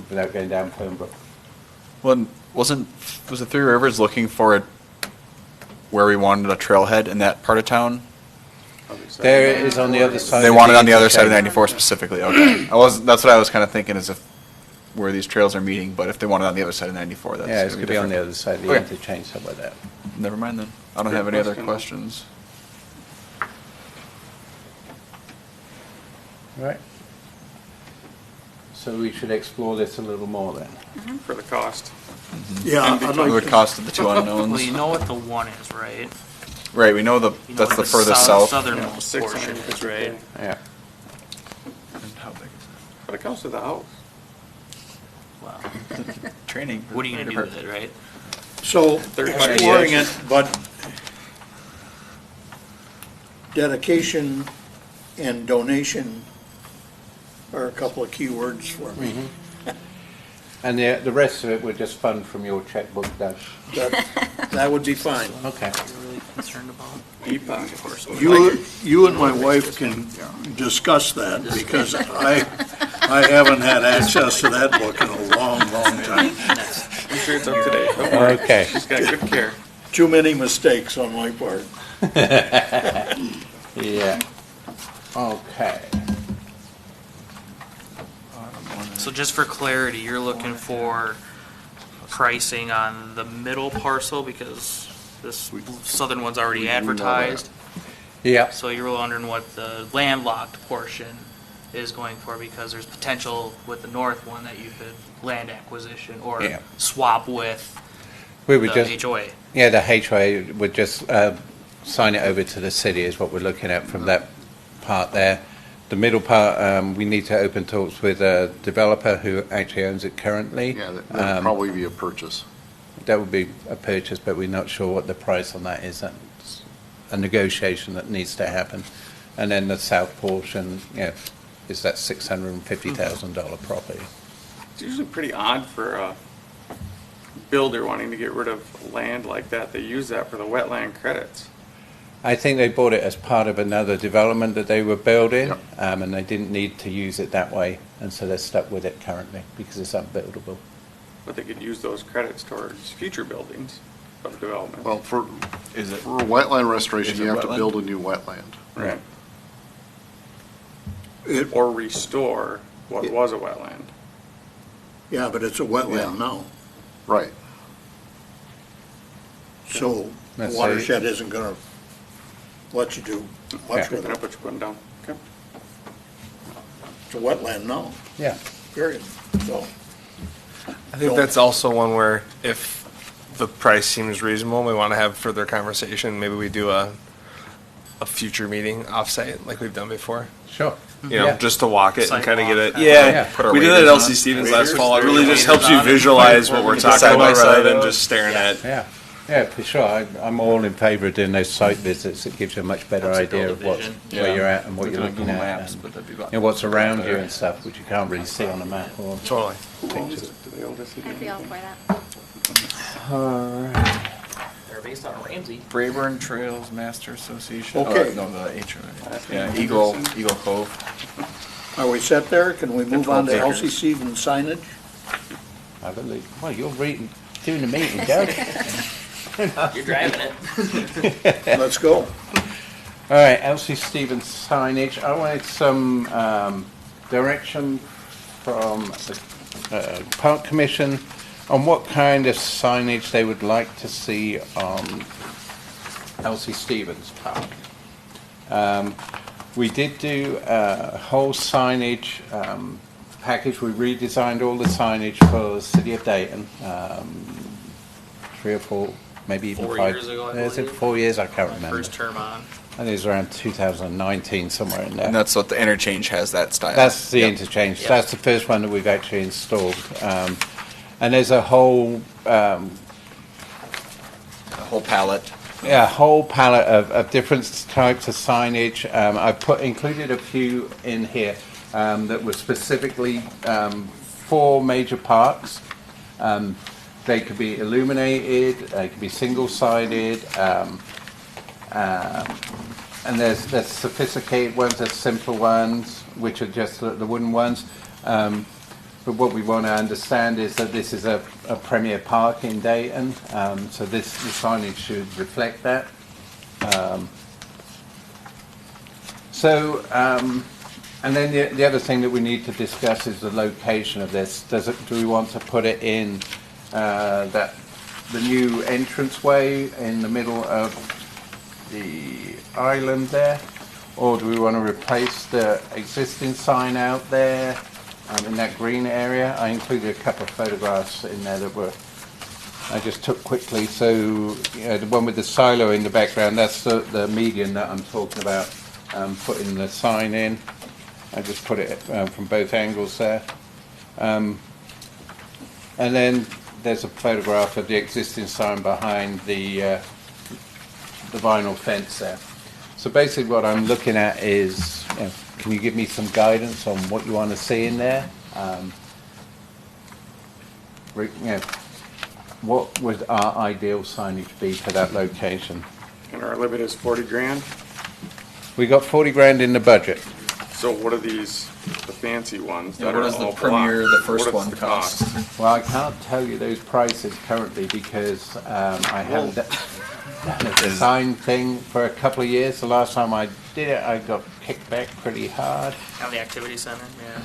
without going down Fernbrook. Well, was it Three Rivers looking for where we wanted a trailhead in that part of town? There it is on the other side. They wanted on the other side of 94 specifically. Okay, that's what I was kind of thinking, is if where these trails are meeting. But if they wanted on the other side of 94, that's it's going to be on the other side of the interchange, somewhere there. Never mind then. I don't have any other questions. Right. So we should explore this a little more then. For the cost. Yeah, I'd The like to, cost of the two unknowns. Well, you know what the one is, right? Right, we know You know that's what the furthest south. Southernmost 600 portion is, right? Yeah. How big is But it comes to the house. Wow. it? Training. What are you gonna do with it, right? so 35 exploring years. it, but dedication and donation are a couple of key words for me. And the rest of it would just fund from your checkbook, Doug. That would be fine. Okay. You're really concerned about? You and my wife can discuss that, because I haven't had access to that book in a long, long time. I'm sure it's up to date. Don't worry. Okay. She's got good care. Too many mistakes on my part. Yeah. Okay. So just for clarity, you're looking for pricing on the middle parcel because this southern one's already advertised. Yeah. So you're wondering what the landlocked portion is going for, because there's potential with the north one that you could land acquisition or Yeah. swap with We would the just. HOA. Yeah, the HOA would just sign it over to the city is what we're looking at from that part there. The middle part, we need to open talks with a developer who actually owns it currently. Yeah, that'd probably be a purchase. That would be a purchase, but we're not sure what the price on that is. That's a negotiation that needs to happen. And then the south portion, is that $650,000 property. It's usually pretty odd for a builder wanting to get rid of land like that. They use that for the wetland credits. I think they bought it as part of another development that they were building, Yep. and they didn't need to use it that way, and so they're stuck with it currently because it's unbuildable. But they could use those credits towards future buildings of development. Well, for Is it? wetland restoration, Is it you have to wetland? build a new wetland. Right. It- Or restore what was a wetland. Yeah, but it's a wetland now, Right. so the Let's say- watershed isn't gonna let you do much Yeah. with Picking up it. what you're putting down. Okay. It's a wetland now, Yeah. period, so. I think that's also one where if the price seems reasonable, we want to have further conversation, maybe we do a future meeting offsite like we've done before. Sure. You know, just to walk it and kind of get it. Sidewalk. Yeah, Yeah. Put our we did it waders at on Elsie it. Stevens last Waders? fall. It Throw really your just waders helps you on it. visualize what we're talking Side by about side rather than of- just staring at. Yeah. Yeah, for sure. I'm all in favour of doing those site visits. It gives you a much better Helps you idea build of a what's, vision. where you're at and what We you're could do looking Google at. Maps, And, but that'd be about- what's around you and stuff, which you can't really see on a map or Totally. Who owns it? Do they own this I'd be again? all for that. They're based on Ramsey. Brayburn Trails Master Association. Okay. No, the HOA. Yeah, Eagle Cove. Are we set there? Can we move on to 12 Elsie acres. Stevens signage? I believe. Well, you're doing the meeting, Doug. You're driving it. Let's go. All right, Elsie Stevens signage. I wanted some direction from the Park Commission on what kind of signage they would like to see on Elsie Stevens Park. We did do a whole signage package. We redesigned all the signage for the City of Dayton 3 or 4, maybe even 4 5. years ago, I Is it believe. 4 years? I can't remember. First term on. I think it was around 2019, somewhere in there. And that's what the interchange has, that style. That's the Yep. interchange. Yep. That's the first one that we've actually installed. And there's a whole The whole palette. yeah, a whole palette of different types of signage. I've included a few in here that were specifically for major parks. They could be illuminated, they could be single-sided, and there's sophisticated ones, there's simple ones, which are just the wooden ones. But what we want to understand is that this is a premier park in Dayton, so the signage should reflect that. And then the other thing that we need to discuss is the location of this. Do we want to put it in the new entranceway in the middle of the island there, or do we want to replace the existing sign out there in that green area? I included a couple of photographs in there that I just took quickly. So the one with the silo in the background, that's the median that I'm talking about, putting the sign in. I just put it from both angles there. And then there's a photograph of the existing sign behind the vinyl fence there. So basically what I'm looking at is, can you give me some guidance on what you want to see in there? What would our ideal signage be for that location? And our limit is 40 grand. We got 40 grand in the budget. So what are these, the fancy ones Yeah, that what are does the all Premier, block? the first What is one the cost? Well, I can't tell you those prices currently because I haven't done a design thing for a couple of years. The last time I did it, I got kicked back pretty hard. On the activity center, yeah.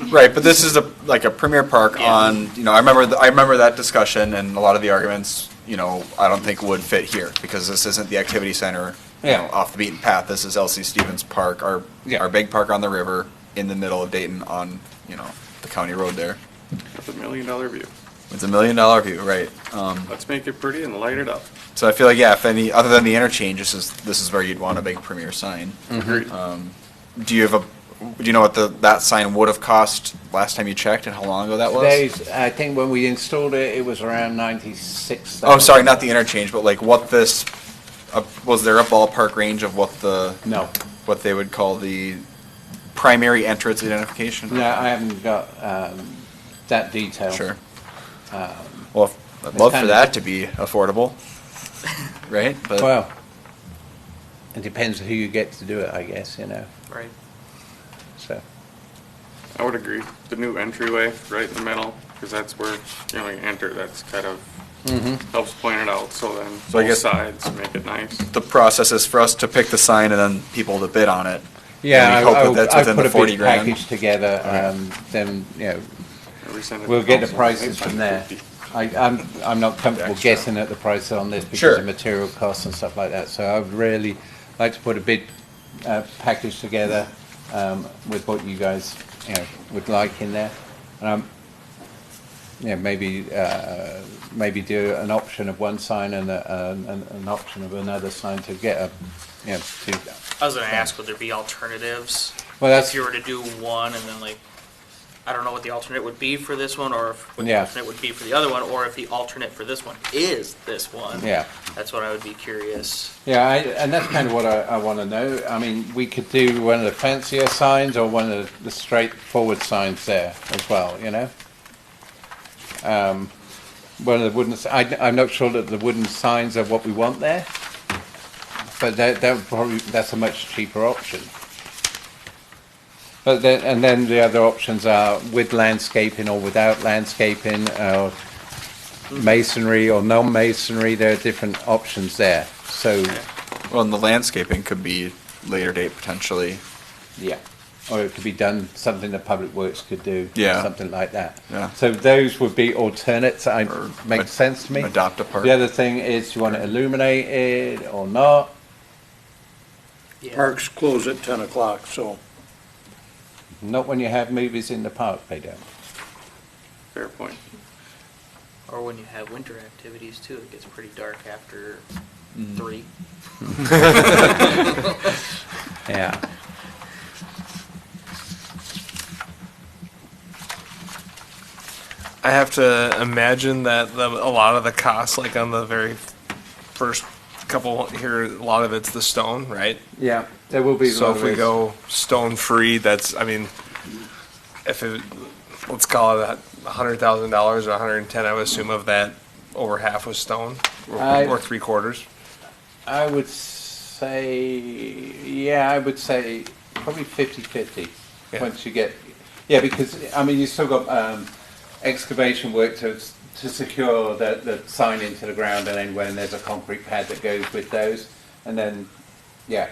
Right, but this is like a premier park Yeah. on, I remember that discussion and a lot of the arguments, I don't think would fit here because this isn't the activity center, Yeah. off the beaten path. This is Elsie Stevens Park, our big park on the river in the middle of Dayton on, the county road there. With $1 million view. It's $1 million view, right? Let's make it pretty and light it up. So I feel like, if any, other than the interchange, this is where you'd want a big premier sign. Agreed. Do you know what that sign would have cost last time you checked and how long ago that was? I think when we installed it, it was around 96,000. Oh, sorry, not the interchange, but like what this, was there a ballpark range of No. what they would call the primary entrance identification? No, I haven't got that detail. Sure. Well, I'd love for that to be affordable, right? But Well, it depends who you get to do it, I guess, Right. so. I would agree. The new entryway right in the middle, because that's where, you enter. That's kind of helps point it out. So then So I both guess- sides make it nice. the process is for us to pick the sign and then people to bid on it. Yeah, And we hope that that's I within put the a 40 big grand. package together, then, We send it we'll to get the council. prices from there. I'm not comfortable Extra. guessing at the prices on this because Sure. of material costs and stuff like that. So I would really like to put a bid package together with what you guys would like in there. Maybe do an option of one sign and an option of another sign to get a to. I was gonna ask, would there be alternatives? Well, that's If you were to do one and then I don't know what the alternate would be for this one, or what the Yeah. alternate would be for the other one, or if the alternate for this one is this one. Yeah. That's what I would be curious. Yeah, and that's kind of what I want to know. I mean, we could do one of the fancier signs or one of the straightforward signs there as well, One of the wooden, I'm not sure that the wooden signs are what we want there, but that's a much cheaper option. But then the other options are with landscaping or without landscaping, masonry or non-masonry. There are different options there. So, Well, and the landscaping could be later date potentially. yeah. or it could be done, something that Public Works could do, Yeah. something like that. Yeah. So those would be alternates that Or make sense to me. adopt a park. The other thing is, do you want it illuminated or not? Parks close at 10 o'clock, so Not when you have movies in the park, they don't. Fair point. Or when you have winter activities too, it gets pretty dark after 3. Yeah. I have to imagine that a lot of the costs, like on the very first couple here, a lot of it's the stone, right? Yeah, there will be. a So lot if of we risk. go stone free, that's, I mean, if it, let's call it $100,000 or 110, I would assume of that over half was stone or 3/4. I would say, yeah, I would say probably 50/50. Yeah. Once you get, yeah, because, I mean, you still got excavation work to secure the sign into the ground, and then when there's a concrete pad that goes with those, and then, yeah.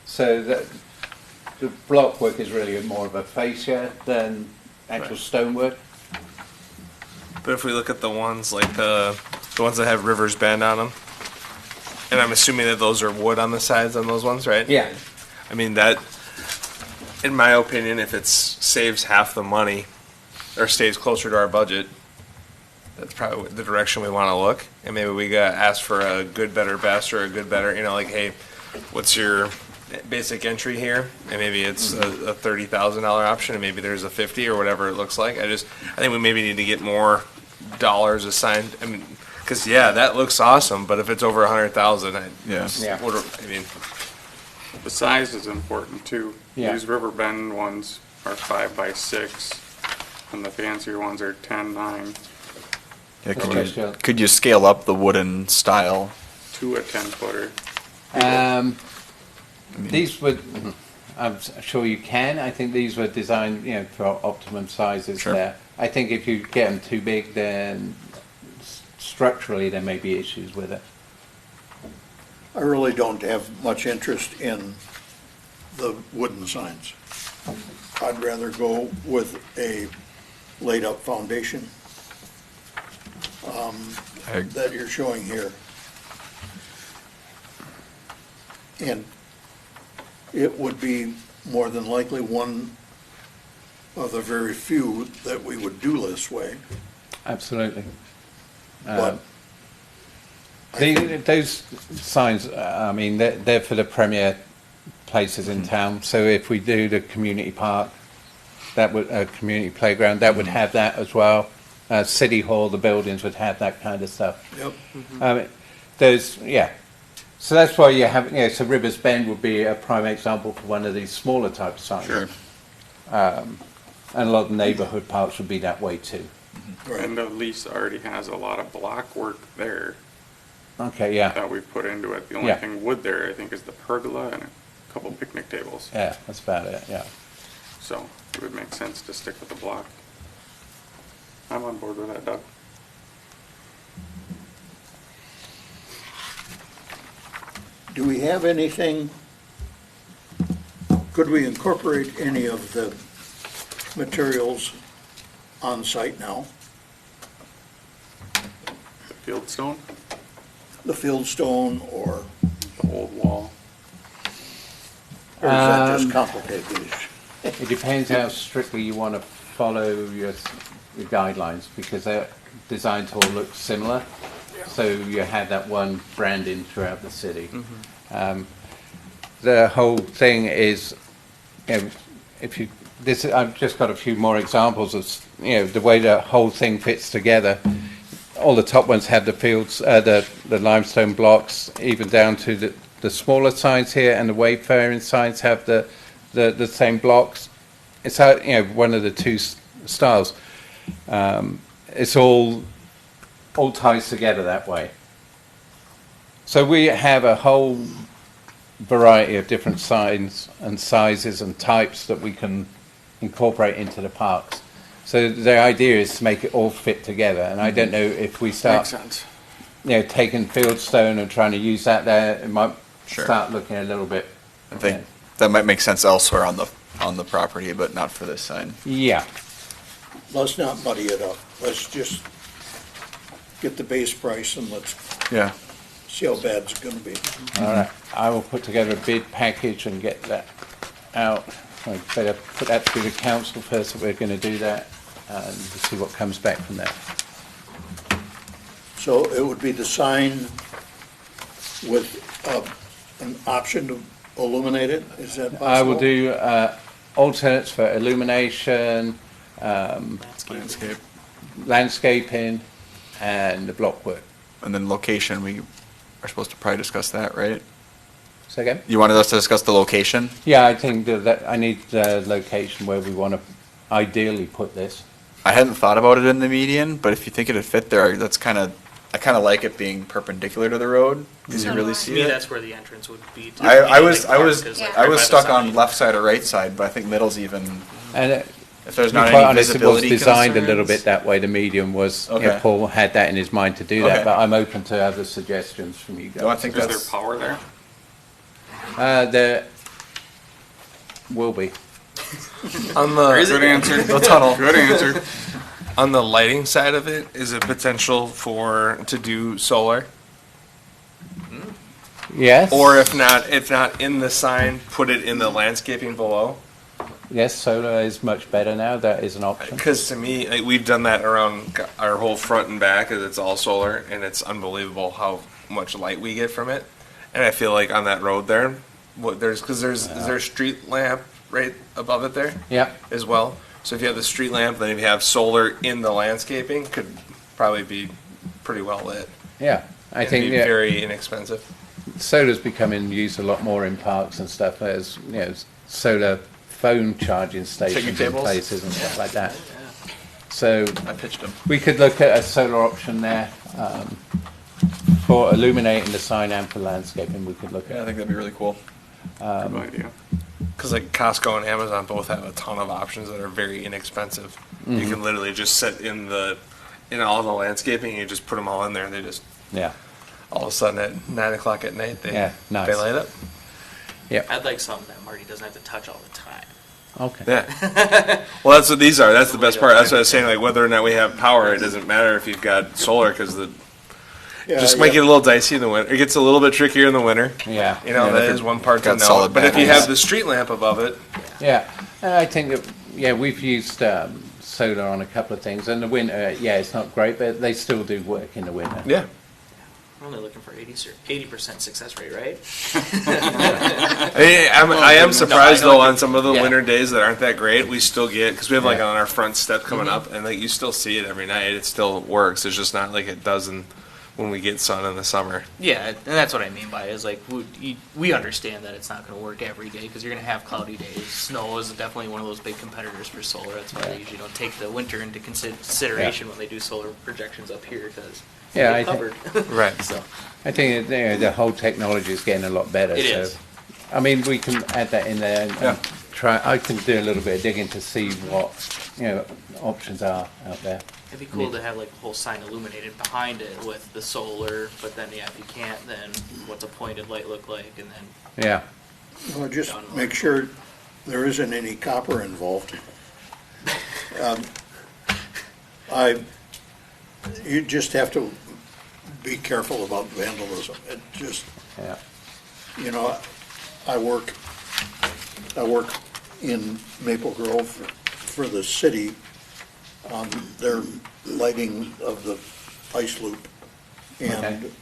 So the block work is really more of a fascia than actual stonework. But if we look at the ones like the ones that have Rivers Bend on them, and I'm assuming that those are wood on the sides on those ones, right? Yeah. I mean, that, in my opinion, if it saves half the money or stays closer to our budget, that's probably the direction we want to look. And maybe we got ask for a good, better, best, or a good, better, like, hey, what's your basic entry here? And maybe it's a $30,000 option, and maybe there's a 50 or whatever it looks like. I think we maybe need to get more dollars assigned. I mean, because that looks awesome, but if it's over 100,000, Yes. Yeah. I mean, The size is important too. Yeah. These River Bend ones are 5 by 6, and the fancier ones are 10-9 Yeah, Okay. could you scale up the wooden style? to a 10-footer. These were, I'm sure you can. I think these were designed, for optimum sizes Sure. there. I think if you get them too big, then structurally there may be issues with it. I really don't have much interest in the wooden signs. I'd rather go with a laid-up foundation that you're showing here. And it would be more than likely one of the very few that we would do this way, Absolutely. but Those signs, I mean, they're for the premier places in town. So if we do the community park, that would, a community playground, that would have that as well. City Hall, the buildings would have that kind of stuff. yep. So that's why you have, so Rivers Bend would be a prime example for one of these smaller type of signs. Sure. And a lot of neighborhood parks would be that way too. And the lease already has a lot of block work there Okay, yeah, that we've put into it. The only Yeah. thing wood there, I think, is the pergola and a couple picnic tables. yeah, that's about it, yeah. So it would make sense to stick with the block. I'm on board with that, Doug. Do we have anything, could we incorporate any of the materials on site now? The fieldstone, The fieldstone, or the old wall. is that just complicated? It depends how strictly you want to follow your guidelines, because they're designed to all look similar. So you have that one branding throughout the city. The whole thing is, if you, I've just got a few more examples of, the way the whole thing fits together. All the top ones have the fields, the limestone blocks, even down to the smaller signs here, and the wayfaring signs have the same blocks. It's how, one of the two styles. It's all ties together that way. So we have a whole variety of different signs and sizes and types that we can incorporate into the parks. So the idea is to make it all fit together. And I don't know if we start, sense. taking fieldstone and trying to use that there, it might Sure. start looking a little bit. I think that might make sense elsewhere on the on the property, but not for this sign. Yeah, Let's not muddy it up. Let's just get the base price and let's Yeah. see how bad it's gonna be. all right. I will put together a bid package and get that out. I better put that through the council first, that we're going to do that, and see what comes back from that. So it would be the sign with an option to illuminate it? Is that possible? I will do alternates for illumination, Landscape. landscaping, and the block work. And then location, we are supposed to probably discuss that, right? Say again? You wanted us to discuss the location? Yeah, I think that I need the location where we want to ideally put this. I hadn't thought about it in the median, but if you think it'd fit there, that's kind of, I kind of like it being perpendicular to the road, because you really To see me, it. that's where the entrance would be. to I me, was, like I park was, is, like, I right was by the stuck on sign. left side or right side, but I think middle's even, And if there's to be not quite any honest, it was visibility designed a little concerns. bit that way. The medium was, you know, Okay. Paul had that in his mind to do that, Okay. but I'm open to other suggestions from you guys. No, I think Is that's- there power there? There will be. On the Good answer. The tunnel. Good answer. on the lighting side of it, is it potential to do solar? Yes. Or if not in the sign, put it in the landscaping below? Yes, solar is much better now. That is an option. Because to me, like, we've done that around our whole front and back, and it's all solar, and it's unbelievable how much light we get from it. And I feel like on that road there, is there a street lamp right above it there Yeah. as well? So if you have the street lamp, then if you have solar in the landscaping, could probably be pretty well lit. Yeah. I It'd think be yeah, very inexpensive. solar's becoming used a lot more in parks and stuff. There's, you know, solar phone charging stations in tables? places and stuff like that. So I pitched them. we could look at a solar option there for illuminating the sign and for landscaping. We could look Yeah, I at. think that'd be really cool. Good idea. Because like Costco and Amazon both have a ton of options that are very inexpensive. You can literally just set in all the landscaping, you just put them all in there, and they just Yeah. all of a sudden at 9 o'clock at night they Nice. light up. I'd like something that Marty doesn't have to touch all the time. Okay. Yeah. Well, that's what these are. That's the best part. That's what I was saying. Like whether or not we have power, it doesn't matter if you've got solar, because just might get a little dicey in the winter. It gets a little bit trickier in the winter. Yeah. You know, Yeah, that if is it one part to got know. solid But if you batteries. have the street lamp above it, Yeah, and I think that, yeah, we've used solar on a couple of things. In the winter, yeah, it's not great, but they still do work in the winter. yeah. We're only looking for 80% success rate, right? I am surprised No, I know though you- on some of the yeah. winter days that aren't that great. We still get, because we have like Yeah. on our front step coming up, and like you still see it every night. It still works. It's just not like it does when we get sun in the summer. Yeah, and that's what I mean by it, is like we understand that it's not going to work every day because you're going to have cloudy days. Snow is definitely one of those big competitors for solar. That's why they usually don't take the winter into consideration when they do solar projections up here, because Yeah, they're I covered. Right. So I think that, you know, the whole technology is getting a lot better. It so, is. I mean, we can add that in there and Yeah. try. I can do a little bit of digging to see what, you know, options are out there. it'd be cool to have like the whole sign illuminated behind it with the solar, but then yeah, if you can't, then what's a pointed light look like, and then Yeah. Well, just make sure there isn't any copper involved. You just have to be careful about vandalism. It just, Yeah. you know, I work in Maple Grove for the city on their lighting of the ice loop. And,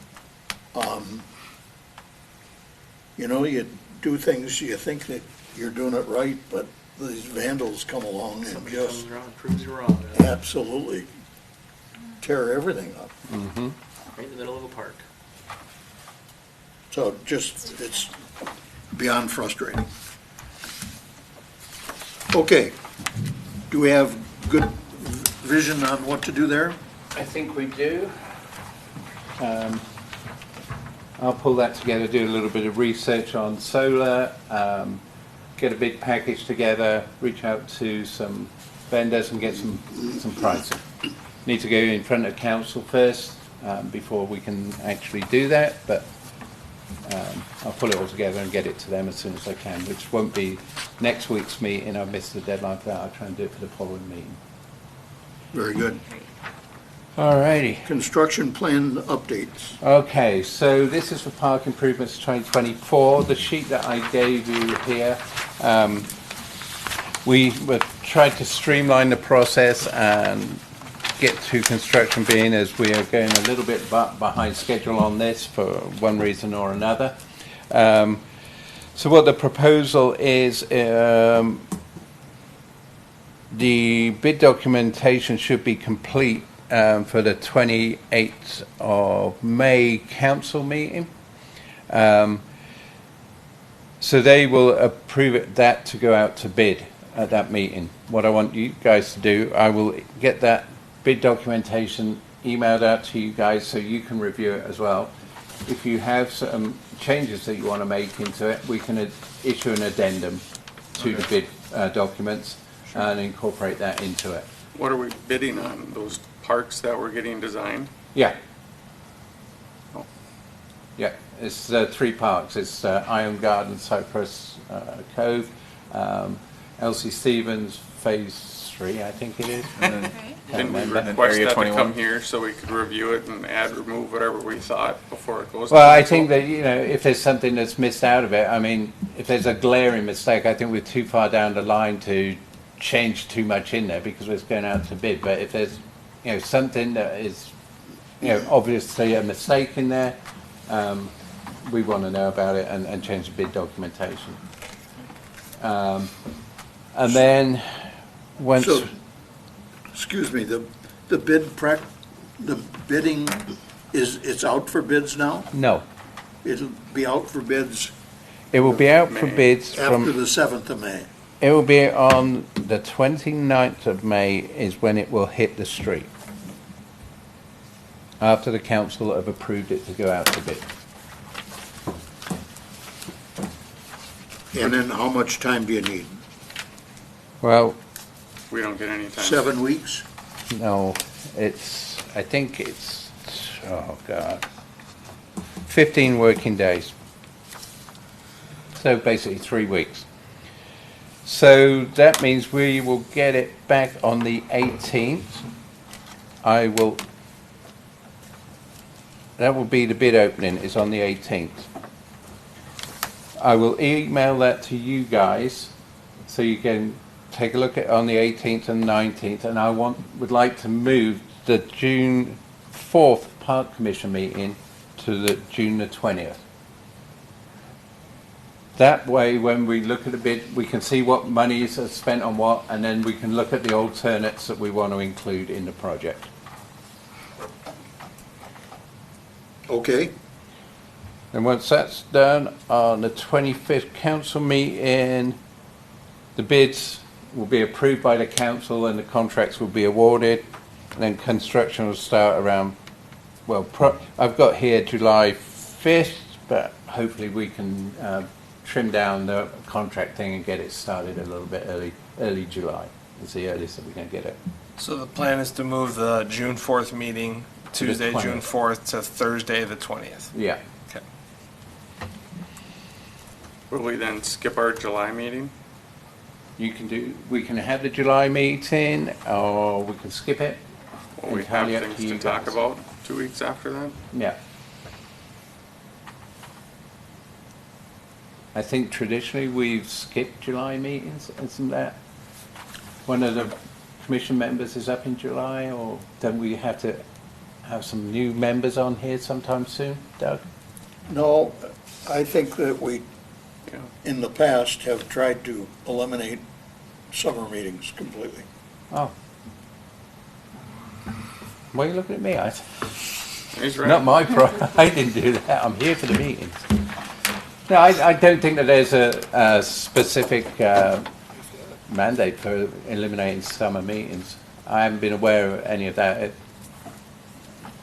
you know, you do things, you think that you're doing it right, but these vandals come along and somebody just comes around and proves you wrong. absolutely tear everything up. Right in the middle of a park. So just, it's beyond frustrating. Okay, do we have good vision on what to do there? I think we do. I'll pull that together, do a little bit of research on solar, get a big package together, reach out to some vendors and get some pricing. Need to go in front of council first before we can actually do that, but I'll pull it all together and get it to them as soon as I can, which won't be next week's meeting. I've missed the deadline for that. I'll try and do it for the following meeting. Very good. Alrighty. Construction plan updates. Okay, so this is for Park Improvements 2024. The sheet that I gave you here, we tried to streamline the process and get to construction being as we are going a little bit behind schedule on this for one reason or another. So what the proposal is, the bid documentation should be complete for the 28th of May council meeting. So they will approve that to go out to bid at that meeting. What I want you guys to do, I will get that bid documentation emailed out to you guys so you can review it as well. If you have some changes that you want to make into it, we can issue an addendum to the bid documents and incorporate that into it. What are we bidding on? Those parks that we're getting designed? Yeah. Oh. Yeah, it's 3 parks. It's Iron Garden, Cypress Cove, Elsie Stevens, Phase 3, I think it is. And then, Didn't we remember. request Area that to 21. come here so we could review it and add, remove whatever we thought before it goes? to Well, I council? think that, if there's something that's missed out of it, I mean, if there's a glaring mistake, I think we're too far down the line to change too much in there because it's going out to bid. But if there's, something that is, obviously a mistake in there, we want to know about it and change the bid documentation. And then once... So, excuse me, the bidding it's out for bids now? No, It'll be out for bids it will be out for May. bids after from... the 7th of May. It will be on the 29th of May is when it will hit the street. After the council have approved it to go out to bid. And then how much time do you need? Well, We don't get any time. 7 weeks? no, I think it's, oh God, 15 working days. So basically 3 weeks. So that means we will get it back on the 18th. That will be the bid opening, is on the 18th. I will email that to you guys so you can take a look at it on the 18th and 19th, and I would like to move the June 4th Park Commission meeting to the June the 20th. That way, when we look at the bid, we can see what monies are spent on what, and then we can look at the alternates that we want to include in the project. Okay, And once that's done, on the 25th council meeting, the bids will be approved by the council and the contracts will be awarded. And then construction will start around, I've got here July 5th, but hopefully we can trim down the contract thing and get it started a little bit early July. It's the earliest that we can get it. So the plan is to move the June 4th meeting, To the Tuesday, 20th. June 4th, to Thursday, the 20th. Yeah. Okay. Will we then skip our July meeting? We can have the July meeting, or we can skip it. Will we have Entirely up things to you to talk guys. about 2 weeks after that? Yeah. I think traditionally we've skipped July meetings, isn't that? One of the commission members is up in July, or don't we have to have some new members on here sometime soon, Doug? no, I think that we, Yeah. in the past, have tried to eliminate summer meetings completely. Oh. Why are you looking at me? He's right. Not my problem. I didn't do that. I'm here for the meetings. No, I don't think that there's a specific mandate for eliminating summer meetings. I haven't been aware of any of that.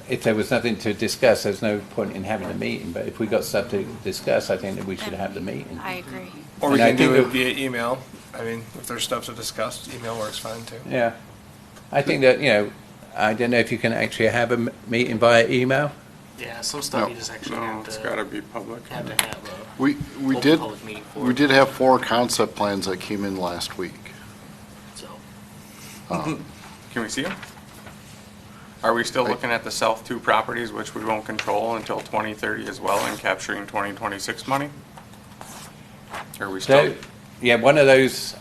If there was nothing to discuss, there's no point in having a meeting. But if we got stuff to discuss, I think that we should have the meeting. I agree. Or we And I can do think it via email. I mean, if there's stuff to discuss, email works fine too. Yeah. I think that, I don't know if you can actually have a meeting via email. Yeah, some stuff No, you just actually No, have it's to gotta be public. have a We open did, public meeting for. we did have 4 concept plans that came in last week. So Can we see them? Are we still looking at the south 2 properties, which we won't control until 2030 as well, and capturing 2026 money? Are we still? So, yeah, one of those,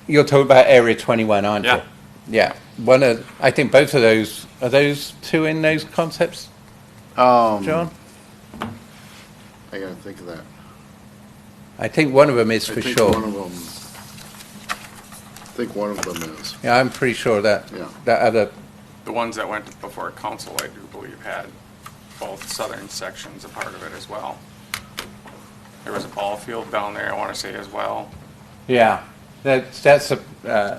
you're talking about Area 21, aren't you? Yeah. Yeah, I think both of those, are those 2 in those concepts, John? I gotta think of that. I think one of them is I for think sure. one of them, I think one of them is, Yeah, I'm pretty sure that, Yeah. that other, The ones that went before council, I do believe, had both southern sections a part of it as well. There was a ball field down there, I want to say, as well. yeah, that's a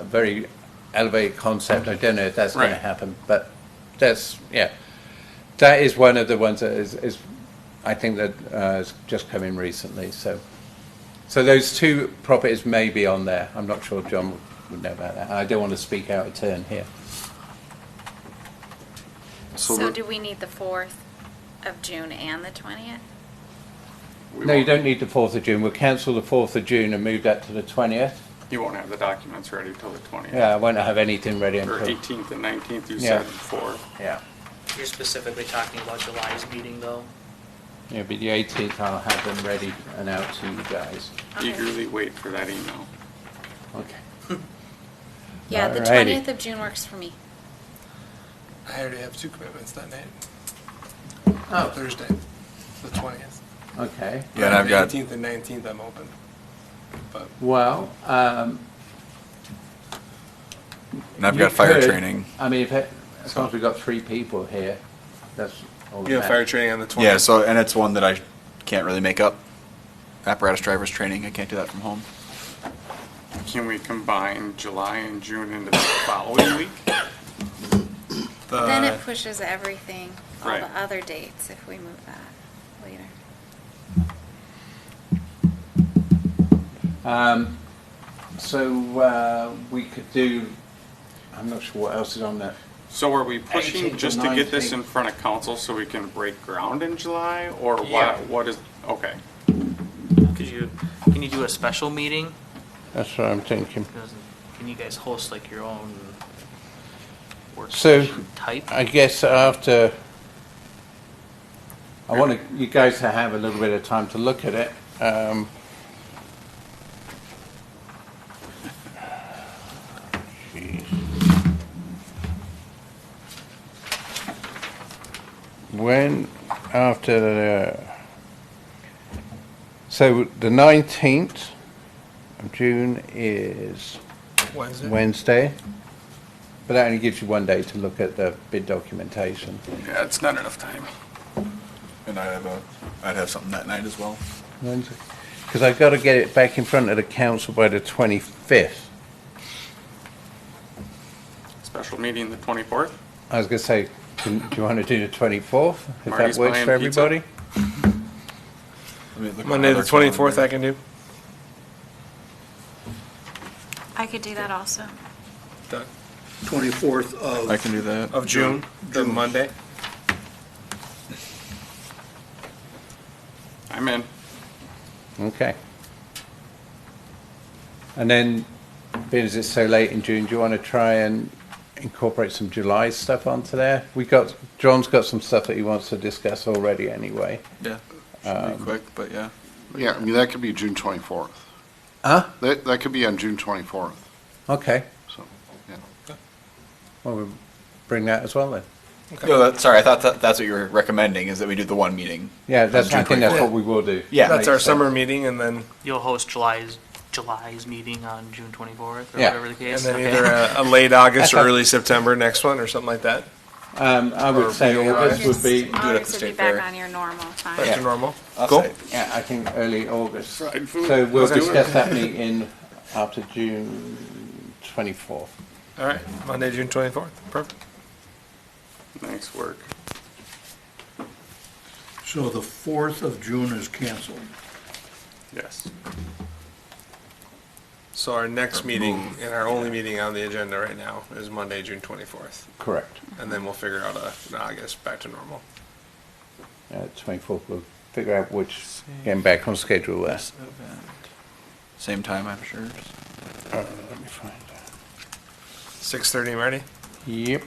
very elevated concept. I don't know if that's going to Right. happen, but that's, yeah. That is one of the ones that is I think that has just come in recently, so those 2 properties may be on there. I'm not sure John would know about that. I don't want to speak out of turn here. so So the- do we need the 4th of June and the 20th? We No, you won't- don't need the 4th of June. We'll cancel the 4th of June and move that to the 20th. You won't have the documents ready till the 20th. Yeah, I won't have anything ready Or until, 18th and 19th, you Yeah. said before. yeah. you're specifically talking about July's meeting, though. Yeah, but the 18th I'll have them ready and out to you guys. Okay. Eagerly wait for that email. Okay. Yeah, the Alrighty. 20th of June works for me. I already have 2 commitments that night. Oh, Thursday, the 20th. okay. Yeah, and I've got, 18th and 19th I'm open. But Well, and I've you got fire could- training. I mean, as long as we've got 3 people here, that's all you have that fire matters. training on the 20th. Yeah, so, and it's one that I can't really make up. Apparatus drivers training, I can't do that from home. Can we combine July and June into the following week? Then it pushes everything, all Right. the other dates, if we move that later. So we could do, I'm not sure what else is on that. So are we pushing 18th just or to get this 19th. in front of council so we can break ground in July? Or Yeah. what is, okay. Can you do a special meeting? That's what I'm thinking. Can you guys host like your own work So, session type? I guess after, I want you guys to have a little bit of time to look at it. Jeez. When, after so the 19th of June is Wednesday. Wednesday, but that only gives you 1 day to look at the bid documentation. Yeah, it's not enough time. And I'd have something that night as well. Wednesday, because I've got to get it back in front of the council by the 25th. Special meeting the 24th? I was going to say, do you want to do the 24th? If Marty's that works buying for pizza. everybody? Let me look at Monday the other 24th I calendar. can do. I could do that also. Done. 24th of. I can do that. Of June, the Monday. I'm in. Okay. And then, being as it's so late in June, do you want to try and incorporate some July stuff onto there? John's got some stuff that he wants to discuss already anyway. Yeah, should be quick, but yeah. yeah, I mean, that could be June 24th. Huh? That could be on June 24th, Okay. so, yeah. Well, we'll bring that as well then. No, sorry, I thought that's what you were recommending, is that we do the one meeting. Yeah, I June think that's 24th. what we will do. Yeah. That's our Makes summer sense. meeting, and then You'll host July's meeting on June 24th, or Yeah. whatever the case. and then Okay. either a late August or That's early September next one, or something like that. I would Or say beginning of August would be, at the August would be state back fair. on your normal time. Back Yeah. to normal. I'll Cool. say. yeah, I think early August. Fried food. So we'll Let's do it. discuss that meeting after June 24th. All right, Monday, June 24th. Perfect. Nice work. So the 4th of June is canceled. Yes. So our next meeting, and our only meeting on the agenda right now, is Monday, June 24th. Correct. And then we'll figure out in August back to normal. 24th. We'll figure out which, getting back on schedule there. Same time, I'm sure. Let me find out. 6:30, Marty? Yep,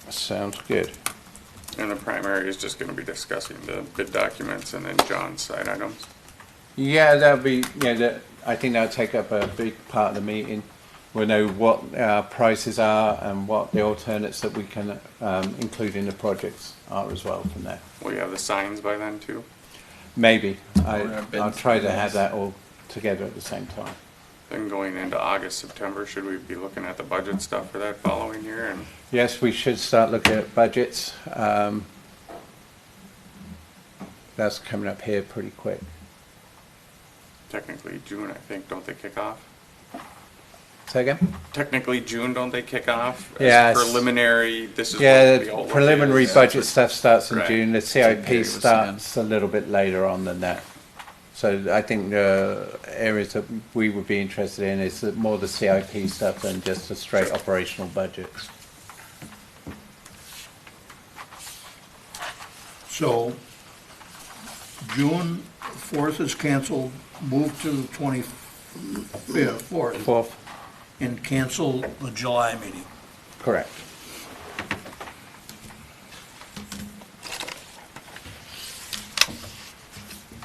sounds good. And the primary is just going to be discussing the bid documents and then John's side items. Yeah, that'll be, I think that'll take up a big part of the meeting. We'll know what our prices are and what the alternates that we can include in the projects are as well from there. Will you have the signs by then too? Maybe. our bids. I'll try to have that all together at the same time. Then going into August, September, should we be looking at the budget stuff for that following year? And Yes, we should start looking at budgets. That's coming up here pretty quick. technically June, I think, don't they kick off? Say again? Technically June, don't they kick off? As Yes. Preliminary, this is Yeah, what we all the look preliminary at. budget stuff starts in Right. June. The Gary CIP was saying. starts a little bit later on than that. So I think the areas that we would be interested in is more the CIP stuff than just the straight operational budgets. So June 4th is canceled, move to the 25th, 4th, Fourth, and cancel the July meeting. correct.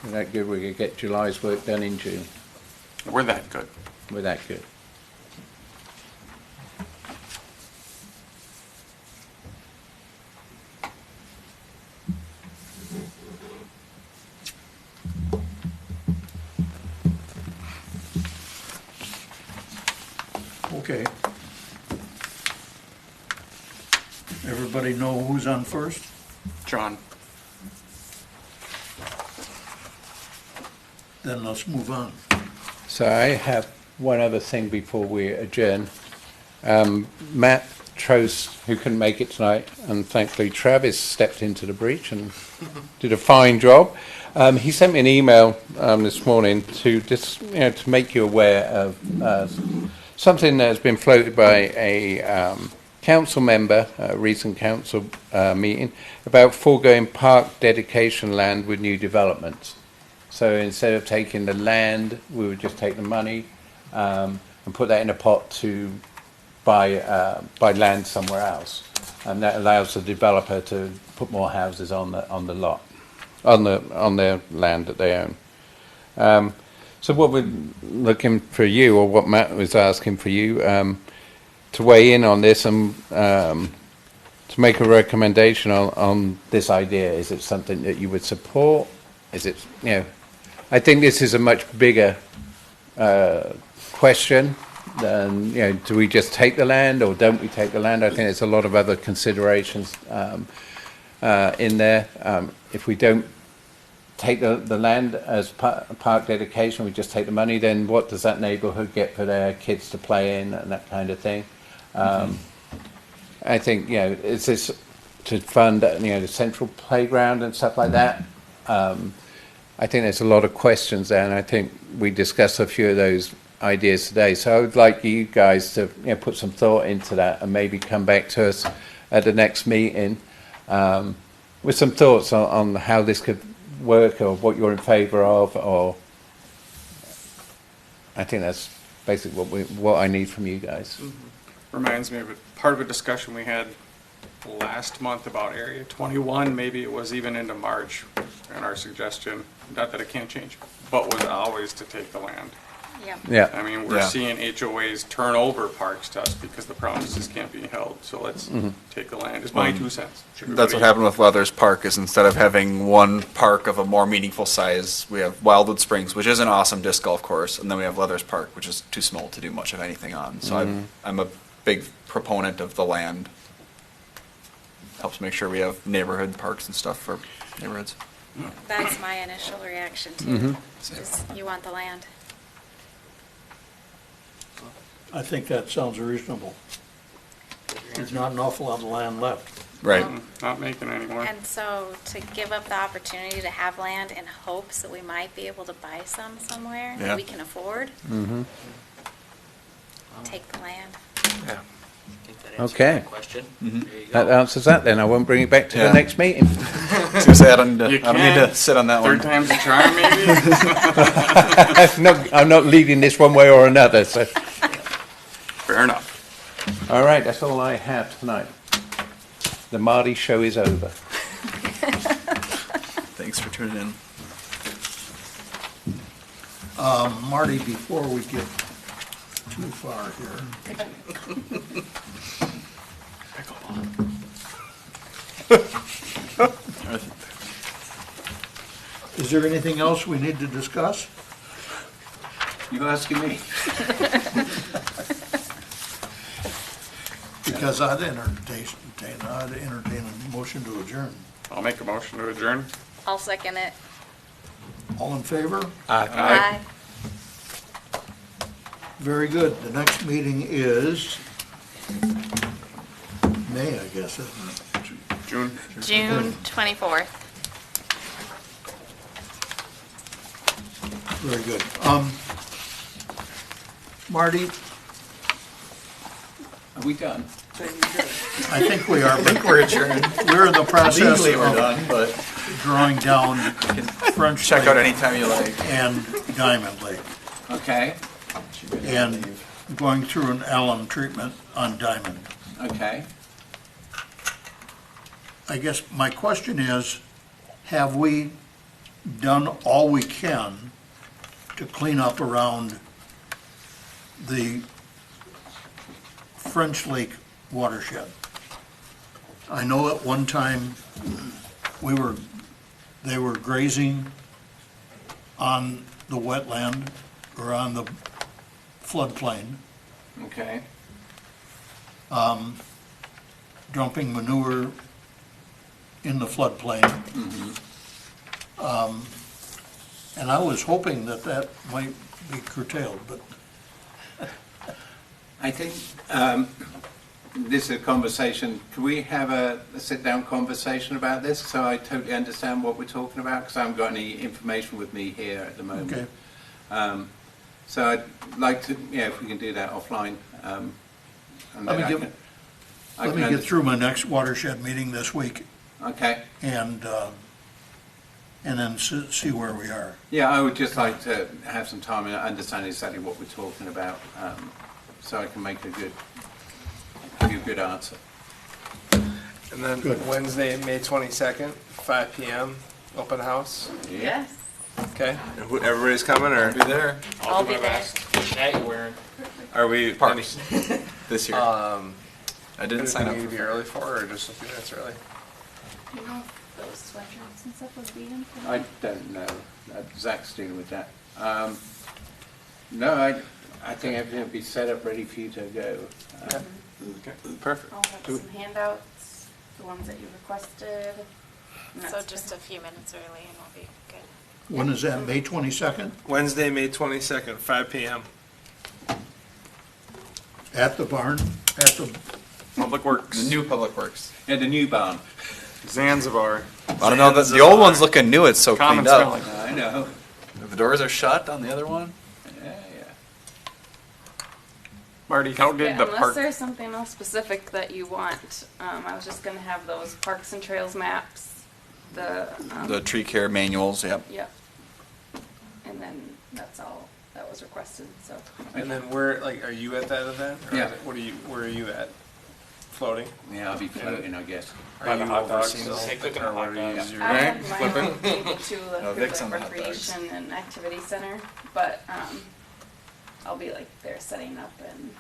Is that good? We could get July's work done in June. We're that good. We're that good. Okay. Everybody know who's on first? John, Then let's move on. So I have one other thing before we adjourn. Matt Trost, who couldn't make it tonight, and thankfully Travis stepped into the breach and did a fine job. He sent me an email this morning to just, to make you aware of something that has been floated by a council member, a recent council meeting, about foregoing park dedication land with new developments. So instead of taking the land, we would just take the money and put that in a pot to buy land somewhere else, and that allows the developer to put more houses on the lot, on their land that they own. So what we're looking for you, or what Matt was asking for you, to weigh in on this and to make a recommendation on this idea. Is it something that you would support? Is it, I think this is a much bigger question than, do we just take the land or don't we take the land? I think there's a lot of other considerations in there. If we don't take the land as park dedication, we just take the money, then what does that neighborhood get for their kids to play in and that kind of thing? I think, is this to fund, the central playground and stuff like that? I think there's a lot of questions there, and I think we discussed a few of those ideas today. So I would like you guys to put some thought into that and maybe come back to us at the next meeting with some thoughts on how this could work or what you're in favour of. Or I think that's basically what I need from you guys. reminds me of part of a discussion we had last month about Area 21, maybe it was even into March, and our suggestion, not that it can't change, but was always to take the land. Yeah. Yeah. I mean, we're Yeah. seeing HOAs turn over parks to us because the promises can't be held, so let's take the land, is my 2 cents. That's what Everybody- happened with Leathers Park, is instead of having one park of a more meaningful size, we have Wildwood Springs, which is an awesome disc golf course, and then we have Leathers Park, which is too small to do much of anything on. So I'm a big proponent of the land. Helps make sure we have neighborhood parks and stuff for neighborhoods. That's my initial reaction too. Just, you want the land. I think that sounds reasonable. There's not an awful lot of land left. Right. Not making any more. And so to give up the opportunity to have land in hopes that we might be able to buy some somewhere Yeah. that we can afford, take the land. Yeah. I think that answers Okay. that question. There you That go. answers that then. I won't bring it back to Yeah. the next meeting. I was gonna say, I don't need can. to sit on that Third one. time's a charm, maybe? I'm not leading this one way or another. So, Fair enough. all right, that's all I have tonight. The Marty show is over. Thanks for tuning in. Marty, before we get too far here. Is there anything else we need to discuss? You asking me? Because I'd entertain a motion to adjourn. I'll make a motion to adjourn. I'll second it. All in favor? Aye. Very good. The next meeting is May, I guess, isn't it? June. June 24th. Very good. Marty, Are we done? I think we are, but we're adjourned. We're in the process Legally, we're of done, but drawing down French check out Lake anytime you like. and Diamond Lake, Okay, and going through an alum treatment on Diamond. okay. I guess my question is, have we done all we can to clean up around the French Lake watershed? I know at one time, they were grazing on the wetland or on the floodplain, Okay. dumping manure in the floodplain. And I was hoping that that might be curtailed, but I think this is a conversation, can we have a sit-down conversation about this so I totally understand what we're talking about? Because I haven't got any information with me here at the moment. okay. So I'd like to, yeah, if we can do that offline. And Let me then give- I Let can me get through my next watershed meeting this week Okay. and then see where we are. Yeah, I would just like to have some time and understand exactly what we're talking about, so I can make give you a good answer. And then Good. Wednesday, May 22nd, 5 p.m., open house. Yes. Okay. And everybody's coming, or Be there I'll be there. Hat you wearing? are we? Parks. this year. I didn't sign up. Anything we need to be early for, or just a few minutes early? You know, those sweatshirts and stuff would be in for I don't know. Zach's dealing with that. No, I think everything will be set up, ready for you to go. Okay. Perfect. I'll have some handouts, the ones that you requested. and So that's just a few minutes early and we'll be good. When is that, May 22nd? Wednesday, May 22nd, 5 p.m. At the barn? At the, Public Works. The new Public Works. Yeah, the new barn. Zanzibar. I don't know. The old one's looking new. It's so Common cleaned up. spelling. I know. The doors are shut on the other one. Yeah. Marty, how did Yeah, the unless park? there's something else specific that you want, I was just gonna have those parks and trails maps, the. The tree care manuals. Yep. Yep. And then that's all that was requested, so. And then where, like, are you at that event? Or Yeah. is it- where are you at? Floating? Yeah, I'll be floating, I guess. Are you hot dogs. overseeing the whole Hey, thing, cooking or hot what are you dogs. using? I Right? have mine Flipping? able to No, the Vic's on the hot dogs. recreation and activity center, but, I'll be like there setting up and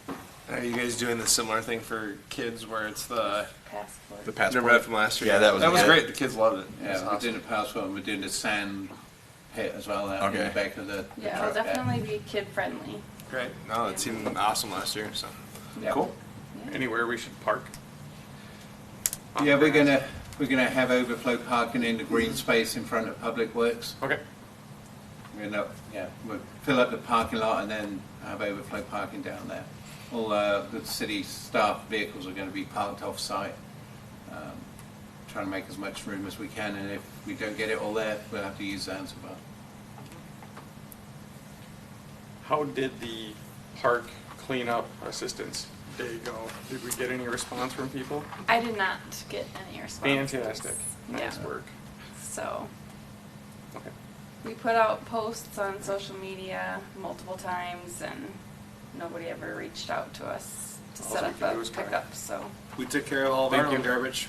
Are you guys doing the similar thing for kids where it's the, passport. The passport. remember that from last year? Yeah, that was good. great. The kids loved it. It was Yeah, we're doing awesome. the passport and we're doing the sand pit as well out in the Okay. back of the Yeah, truck. it'll definitely be kid friendly. Great. No, it seemed awesome last year, so. Yeah. Cool. Anywhere we should park? Yeah, we're gonna have overflow parking in the green space in front of Public Works. Okay. We'll fill up the parking lot and then have overflow parking down there. All the city staff vehicles are gonna be parked off-site. Trying to make as much room as we can, and if we don't get it all there, we'll have to use Zanzibar. How did the park cleanup assistance There you go. Did we get any response from people? I did not get any response. Fantastic. Nice Yeah. work. So Okay. we put out posts on social media multiple times, and nobody ever reached out to us to All set we up can do a is try. pickup. So We took care of all of our Thank own you. garbage.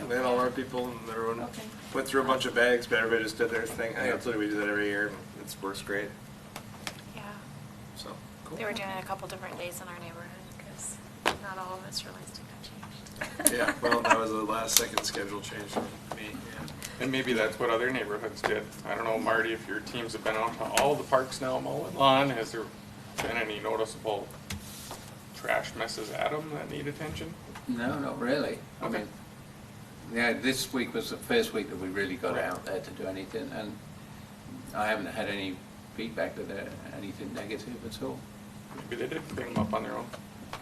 We had all our people, and everyone Okay. went through a bunch of bags, but everybody just did their thing. I absolutely we do that every year. And it works great. Yeah, So cool. they were doing it a couple different days in our neighborhood because not all of us realized it got changed. Yeah, well, that was the last second schedule change for me. Yeah. And maybe that's what other neighborhoods did. I don't know, Marty, if your teams have been out to all the parks now mowing lawn, has there been any noticeable trash messes at them that need attention? No, not really. I Okay. mean, yeah, this week was the first week that we really got out there to do anything, and I haven't had any feedback that anything negative at all. Maybe they did clean them up on their own.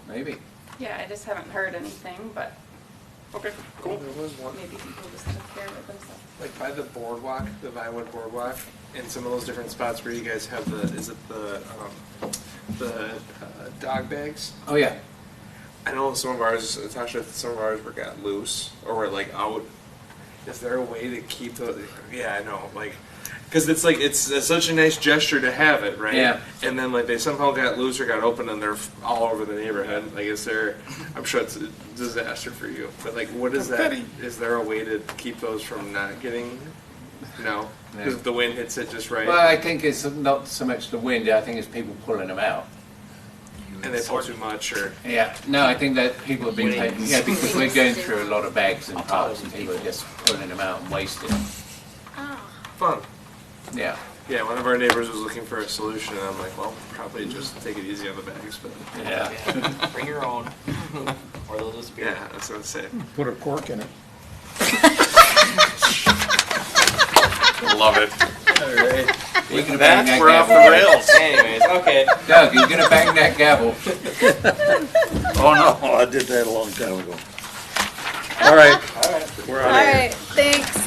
Maybe. yeah, I just haven't heard anything, but Okay, cool. There was one, maybe people just took care of it themselves. like by the boardwalk, the Vinewood Boardwalk, in some of those different spots where you guys have is it the dog bags? Oh, yeah. I know some of ours, Natasha, some of ours were got loose or were like out. Is there a way to keep those? Yeah, I know, like, because it's such a nice gesture to have it, right? Yeah. And then like they somehow got loose or got open and they're all over the neighborhood. Like, is there? I'm sure it's a disaster for you, but like, what is that? Is there a way to keep those from not getting? No, because if the wind hits it just right, Well, I think it's not so much the wind, I think it's people pulling them out. and they pull too much, or Yeah, no, I think that people have been taking, yeah, because we're going through a lot of bags and parts and people are just pulling them out and wasting them. Oh, fun. Yeah, Yeah, one of our neighbors was looking for a solution, and I'm like, well, probably just take it easy on the bags, but yeah. Bring your own, or they'll disappear. yeah, that's what I'm saying. Put a cork in it. Love it. You're gonna bang that We're off the gavel. rails. Anyways, okay. Doug, you're gonna bang that gavel. Oh, no, I did that a long time ago. All right. all right, thanks.